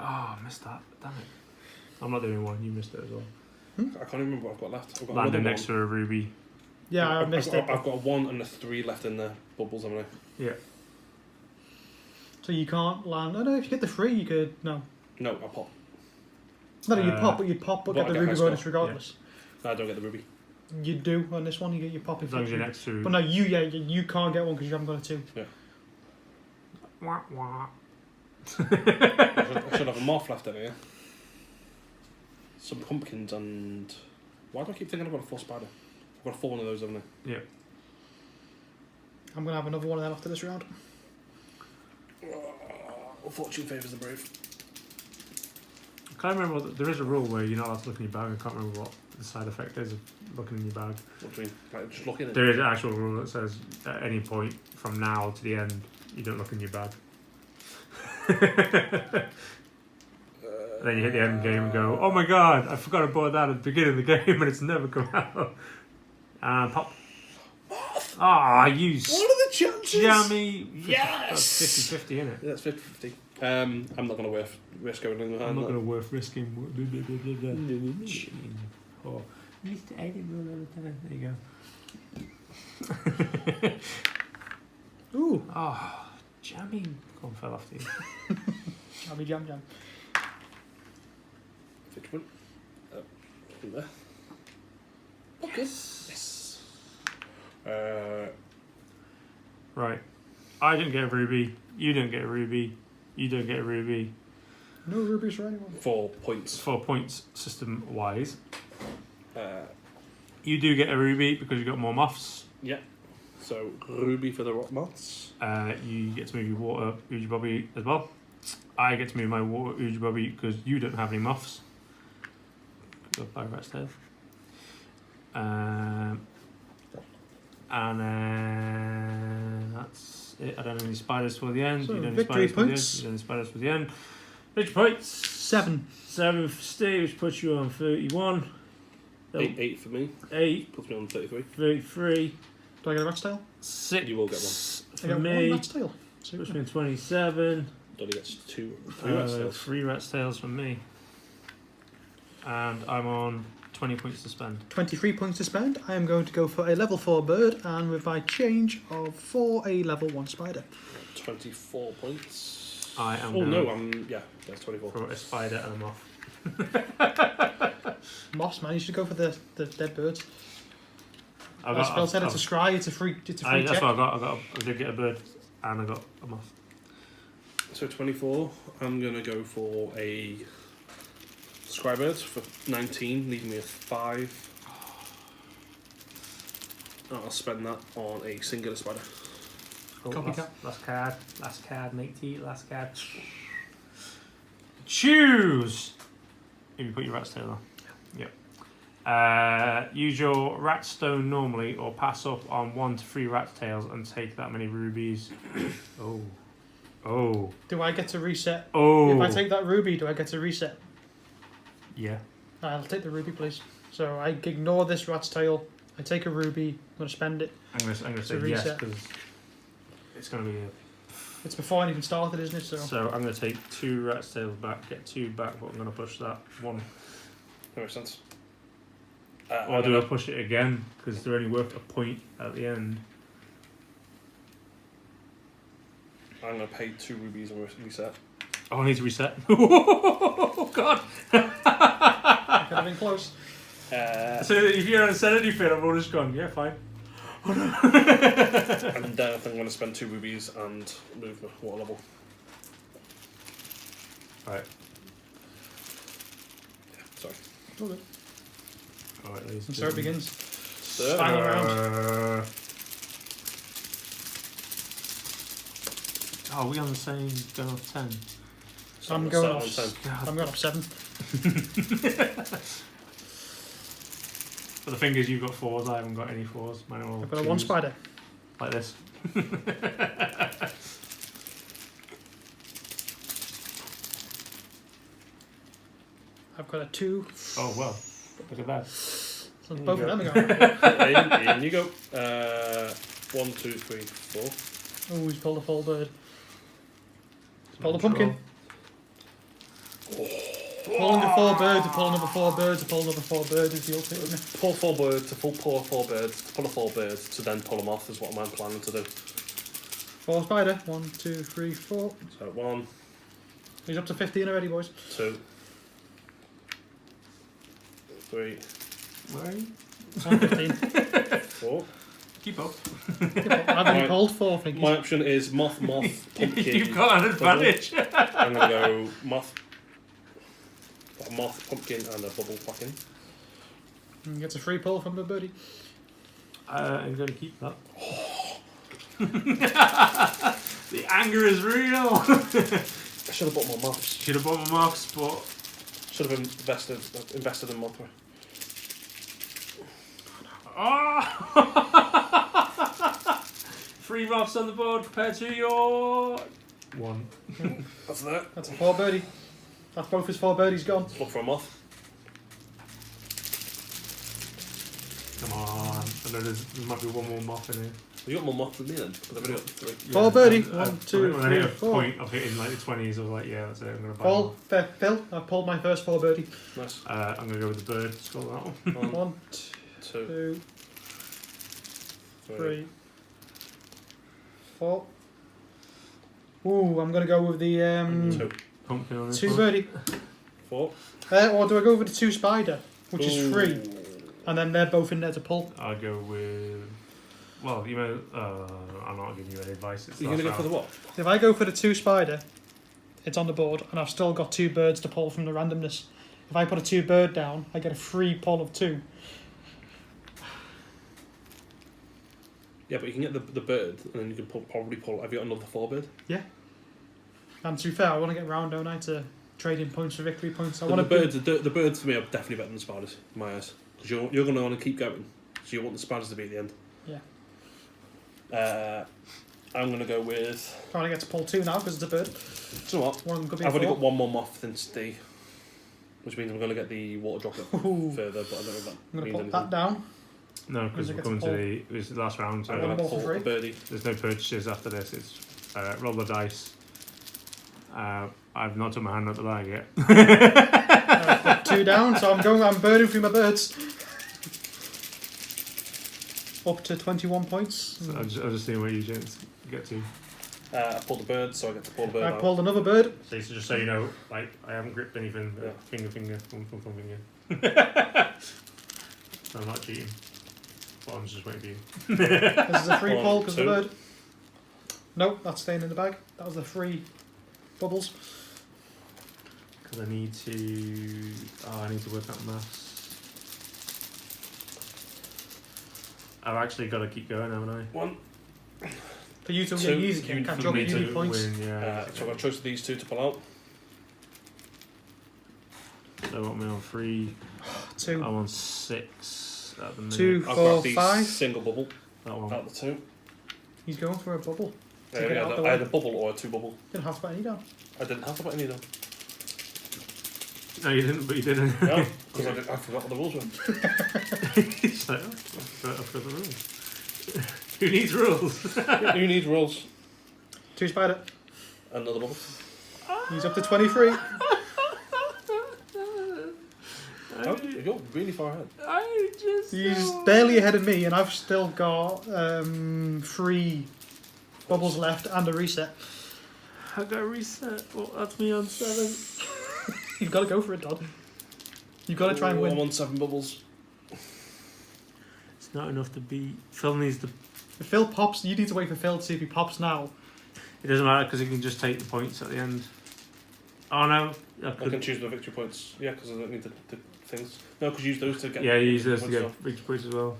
Oh, I missed that. Damn it. I'm not doing 1. You missed it as well. I can't even remember what I've got left. I've got Landing another next to a ruby. Yeah, I I've missed got, it. I've got a 1 and a 3 left in the bubbles, haven't I? Yeah. So you can't land. Oh no, if you get the 3, you could. No. No, I pop. No, you'd pop, but but get I the get ruby high bonus score. regardless. No, I don't get the ruby. You do on this one. You get your pop if As long as you. you're next to. But no, you can't get one because you haven't got a 2. Wah, wah. I should have a moth left in here. Some pumpkins and... Why do I keep thinking I've got a 4 spider? I've got a 4 one of those, haven't I? Yeah. I'm gonna have another one of them after this round. Fortune favours the brave. I can't remember. There is a rule where you're not allowed to look in your bag. I can't remember what the side effect is of looking in your bag. What do you mean? Like, just look in it? There is an actual rule that says at any point from now to the end, you don't look in your bag. Then you hit the end game and go, oh my god, I forgot about that at the beginning of the game and it's never come out. And pop. Ah, you What are the chances? jammy. Yes! That's 50-50, isn't it? Yeah, that's 50-50. I'm not going to risk going in the hand. I'm not going to worth risking. Oh, Mr. Edit rule all the time. There you go. Ooh, Oh, jammy. Go on, fell off to you. I'll be jam. Which one? From there. Okay. Yes. Right. I didn't get a ruby. You didn't get a ruby. You don't get a ruby. No rubies for anyone. 4 points. 4 points system wise. Uh, You do get a ruby because you got more moths. yeah. So, ruby for the rock moths. You get to move your water Uji Bobby as well. I get to move my water Uji Bobby because you don't have any moths. Go by rat's tail. And then that's it. I don't have any spiders for the end. So you don't have victory spiders for the end. points. You don't have spiders for the end. Victory points. 7. 7 for Steve, which puts you on 31. 8 for me. 8, Puts me on 33. 33. Do I get a rat's tail? 6 You will get one. I for get me. 1 rat's tail. Puts me on 27. Donnie gets 3 rats tails. 3 rat's tails from me. And I'm on 20 points to spend. 23 points to spend. I am going to go for a level 4 bird and with my change for a level 1 spider. 24 points. I am Oh going no, yeah, that's 24. for a spider and a moth. Moss, man, you should go for the dead birds. I As Phil said, it's a scry, it's a free that's check. what I got. I did get a bird and I got a moth. So 24, I'm going to go for a Scrybird for 19, leaving me a 5. I'll spend that on a singular spider. Oh, Copycat. last card, matey, last card. Choose! If you put your rat's tail on. Yep. Use your rat stone normally or pass up on 1 to 3 rat tails and take that many rubies. Oh. Do I get to reset? Oh. If I take that ruby, do I get to reset? Yeah. I'll take the ruby, please. So I ignore this rat's tail. I take a ruby. I'm going to spend it. I'm gonna say To yes reset. because it's gonna be It's before anything started, isn't it? so I'm gonna take 2 rat's tails back, get 2 back, but I'm gonna push that 1. That makes sense. Or do I push it again because they're only worth a point at the end? I'm going to pay 2 rubies and reset. Oh, I need to reset. Oh God! Could have been close. So if you haven't said anything, I've already just gone. Yeah, fine. And then I think I'm going to spend 2 rubies and move my water level. Right. Yeah, sorry. Okay. All right, ladies. And so it begins. Third. Final round. Oh, we on the same gun of 10. So I'm I'm going going off. on 10. I'm going up 7. But the thing is, you've got 4s. I haven't got any 4s. Mine are all I've got a 1 2s, spider. like this. I've got a 2. Oh well, look at that. So There you both of go. them are going. In you go. 1, 2, 3, 4. Oh, he's pulled a full bird. He's pulled a pumpkin. Pull under 4 birds, to pull another 4 birds, to pull another 4 birds is the ultimate, isn't it? Pull 4 birds, to pull 4 birds, to pull a 4 birds, to then pull them off is what I'm planning to do. 4 spider. 1, 2, 3, 4. So 1, He's up to 15 already, boys. 2, 3, Where are you? 115. 4. Keep up. I've only pulled 4 fingers. My option is moth, pumpkin. You've got an advantage. I'm going to go moth. Got a moth, pumpkin, and a bubble back in. And gets a free pull from the birdie. I'm going to keep that. The anger is real. I should have bought more moths. Should have bought my marks, but Should have invested in mothra. Three moths on the board compared to your 1. That's that. That's a 4 birdie. That's both his 4 birdies gone. Look for a moth. Come on. I know there might be one more moth in here. You got more moths than me then, because I've only got 3. 4 birdie. I- 1, 2, when I hit 3, a 4. point of hitting like the 20s, I was like, yeah, that's it. I'm going to buy Paul, Phil, I've pulled my first 4 birdie. Nice. I'm going to go with the bird. Skull that one. 1, 2, 2, 3. 3, 4. Ooh, I'm going to go with the 2, Pumpkin on this 2 one. birdie. 4. Or do I go with the 2 spider, which is free? Ooh. And then they're both in there to pull. I'll go with. Well, you know, I'm not giving you any advice. It's You're going to go last for the round. what? If I go for the 2 spider, it's on the board, and I've still got 2 birds to pull from the randomness. If I put a 2 bird down, I get a free pull of 2. Yeah, but you can get the bird, and then you can probably pull. Have you got another 4 bird? And to be fair, I want to get round, don't I, to trade in points for victory points. I The want birds, the birds for me are definitely better than the spiders, in my eyes. Because you're going to want to keep going, so you want the spiders to be at the end. Yeah. I'm going to go with. I want to get to pull 2 now because it's a bird. Do you know what? One of them could be I've a only 4. got 1 more moth than Steve, which means I'm going to get the water droplet Ooh. further, but I don't know if that I'm going means to put anything. that down. No, because Does it we're get coming to to pull? this is the last round, I'm so going pull to for pull free. a birdie. there's no purchases after this. It's roll the dice. I've not took my hand out the bag yet. Put 2 down, so I'm burning through my birds. Up to 21 points. So I'll just see where you gents get to. I pulled a bird, so I get to pull a bird I out. pulled another bird. So just so you know, like I haven't gripped anything. But Yeah. finger, thumb, finger. So I'm not cheating. But I'm just waiting for you. This is a free 1, pull because the 2. bird. Nope, that's staying in the bag. That was the free bubbles. Because I need to. Oh, I need to work out maths. I've actually got to keep going, haven't I? 1. For you to 2, get easy, you- catch For up, me you need to points. win, yeah. So I've got a choice of these 2 to pull out. So what am I on 3? 2, I'm on 6 at the minute. 2, I've 4, got the 5. single bubble That one. out the 2. He's going for a bubble. Yeah, get yeah, out the I had way. a bubble or a 2 bubble. Didn't have to put any down. I didn't have to put any down. No, you didn't, but you didn't. No, because I forgot what the rules were. It's like, oh, I forgot the rules. Who needs rules? Who needs rules? 2 spider. Another bubble. He's up to 23. Oh, you're really far ahead. I just. He's barely ahead of me, and I've still got 3 bubbles left and a reset. I got a reset. Well, that's me on 7. You've got to go for it, Todd. You've got to try and I'm win. on 7 bubbles. It's not enough to beat. Phil needs to. If Phil pops, you need to wait for Phil to see if he pops now. It doesn't matter because he can just take the points at the end. Oh no. I I can could, choose my victory points. Yeah, because I don't need the things. No, because use those to get. yeah, you use this to points get off. big points as well.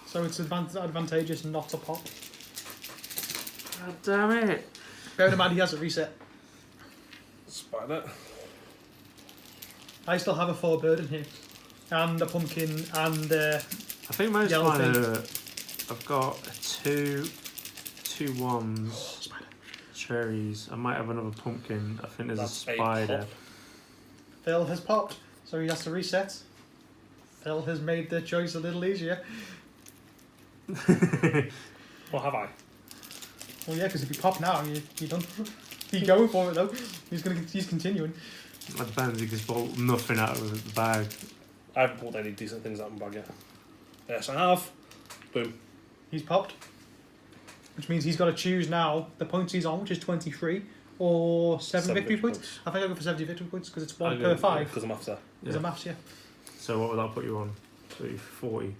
So it's advantageous not to pop. God damn it. Bearing in mind he has a reset. Spider. I still have a 4-bird in here. And a pumpkin and I think most Yellow mine thing. I've got two ones, spider. cherries. I might have another pumpkin. I think there's That's a a spider. pop. Phil has popped, so he has to reset. Phil has made the choice a little easier. Or have I? Well, yeah, because if you pop now, you're done. He's going for it though. He's continuing. It depends. He just pulled nothing out of the bag. I haven't pulled any decent things out of my bag yet. Yes, I have. Boom. He's popped, which means he's got to choose now the points he's on, which is 23, or 7 victory points. I think I go for 70 victory points because it's one per 5. Because I'm after. Because of maths, yeah. So what would that put you on? 40.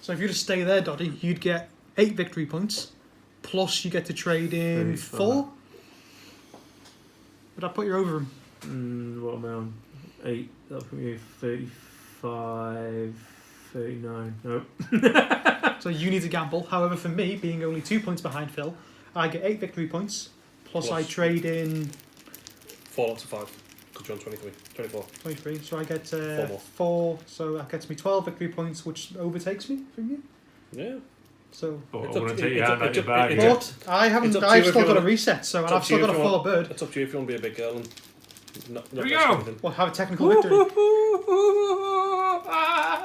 So if you just stay there, Doddy, you'd get 8 victory points, plus you get to trade in 34. 4. Would that put you over him? What am I on? 8. That'll put me 35, 39. Nope. So you need to gamble. However, for me, being only 2 points behind Phil, I get 8 victory points, plus I trade in 4 lots of 5. Because you're on 23. 24. 23. So I get 4 more. 4. So that gets me 12 victory points, which overtakes me from you. Yeah. So. But It's I up want to- to take your it's hand up- out your it's up- bag. it's yeah. But I haven't. It's up to you I've if still you got a wanna- reset, so and it's I've up to still you got a if you want- 4-bird. It's up to you if you want to be a big girl and not Here we risk go. anything. Well, have a technical victory.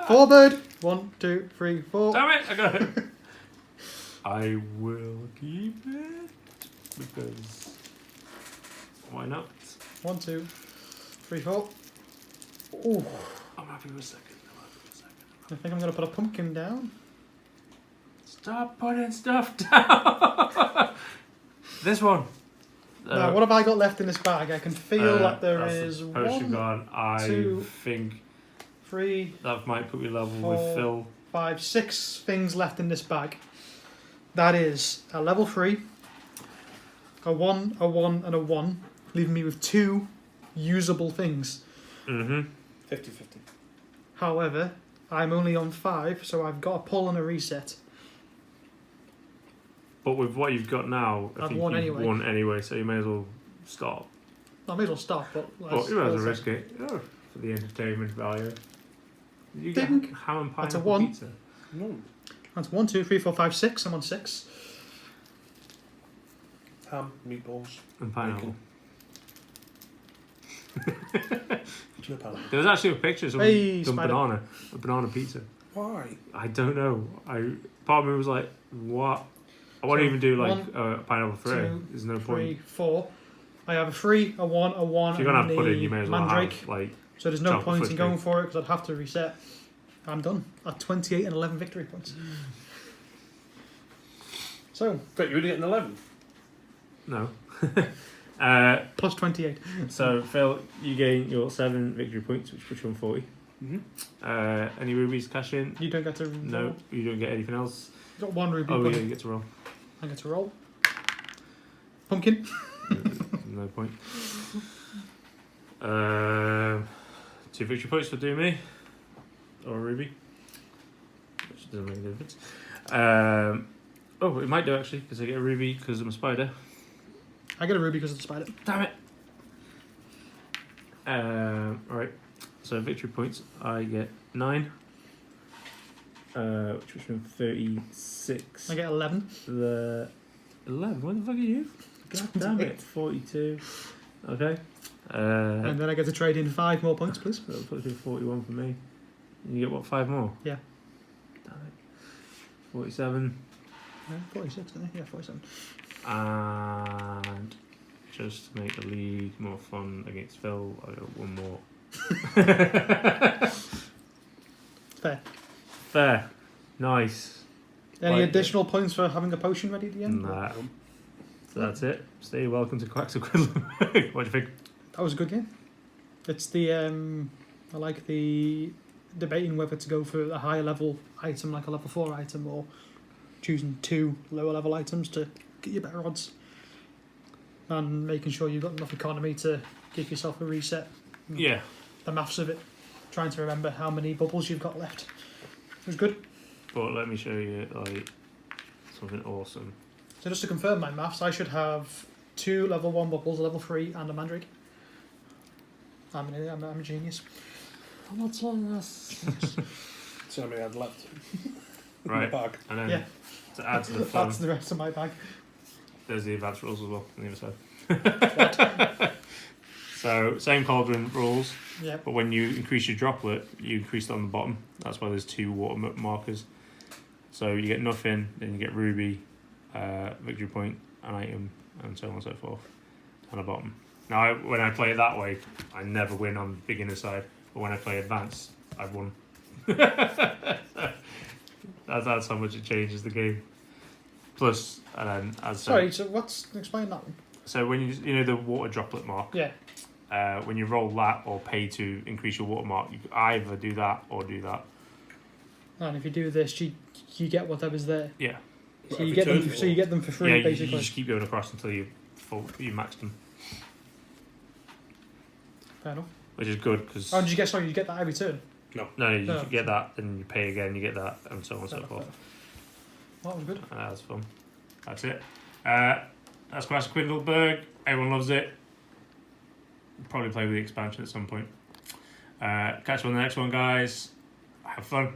4-bird. 1, 2, 3, 4. Damn it! I got it. I will keep it because why not? 1, 2, 3, 4. Ooh. I'm happy with a second. I think I'm going to put a pumpkin down. Stop putting stuff down. This one. Now, what have I got left in this bag? I can feel that there that's is the potion 1, gone. I 2, think 3, that might put me level 4, with Phil. 5, 6 things left in this bag. That is a level 3, a 1, a 1, and a 1, leaving me with 2 usable things. 50-50. However, I'm only on 5, so I've got a pull and a reset. But with what you've got now, I I've think won you've anyway. won anyway, so you may as well stop. I may as well stop, but But you might as well risk it for the entertainment value. Did you get Ding. ham and That's a pineapple 1. pizza? No. That's 1, 2, 3, 4, 5, 6. I'm on 6. Ham, meatballs, And pineapple. no pineapple. There was actually a picture of someone Hey, done spider. a banana pizza. Why? I don't know. Part of me was like, what? I won't So, even do like 1, pineapple free. 2, There's no 3, point. 4. I have a 3, a 1, a 1, If you're gonna have and pudding, the you may as well mandrake. have like. So there's no chocolate point in fudge going cake. for it because I'd have to reset. I'm done at 28 and 11 victory points. So But you only get an 11. No. plus 28. So Phil, you gain your 7 victory points, which puts you on 40. Any rubies cash in? You don't get to. No, roll. you don't get anything else. You've got 1 ruby. Oh but yeah, you get to roll. I get to roll. Pumpkin. No point. 2 victory points will do me. Or a ruby. Which doesn't make a difference. Oh, it might do actually, because I get a ruby because I'm a spider. I get a ruby because of the spider. Damn it! Alright. So victory points, I get 9. Which was from 36. I get 11. The 11. What the fuck are you? God damn it! 42. Okay. And then I get to trade in 5 more points, please. That'll put you 41 for me. And you get what? 5 more. Yeah. Damn it. 47. Yeah, 46, didn't I? Yeah, 47. And just to make the league more fun against Phil, I got 1 more. Fair. Fair. Nice. Any Like- additional points for having a potion ready at the end? Nah. So that's it. Stay welcome to Quacks of Quedlinburg. What do you think? That was a good game. It's the I like the debating whether to go for a higher level item like a level 4 item or choosing 2 lower level items to get you better odds and making sure you've got enough economy to give yourself a reset. Yeah. The maths of it, trying to remember how many bubbles you've got left. It was good. But let me show you like something awesome. So just to confirm my maths, I should have 2 level 1 bubbles, a level 3, and a mandrake. I'm a genius. I'm not telling this. See how many I had left in Right. the bag. And then Yeah. to add to the fun, That's the rest of my bag. there's the advanced rules as well on the other side. So same cauldron rules, Yeah. but when you increase your droplet, you increase it on the bottom. That's why there's 2 water markers. So you get nothing, then you get ruby, victory point, an item, and so on and so forth on the bottom. Now, when I play it that way, I never win on beginner side, but when I play advanced, I've won. That's how much it changes the game. Plus, and then as Sorry, so explain that one. so when you know the water droplet mark, Yeah. when you roll that or pay to increase your water mark, you either do that or do that. And if you do this, you get whatever's there. Yeah, So you get them. So you get them for free, yeah. You basically. just keep going across until you max them, Fair enough. which is good because Oh, did you get? Sorry, you get that every turn. no, you No. get that, then you pay again, you get that, and so on and so Fair forth. enough. That was good. That's fun. That's it. That's Quacks of Quedlinburg. Everyone loves it. Probably play with the expansion at some point. Catch you on the next one, guys. Have fun.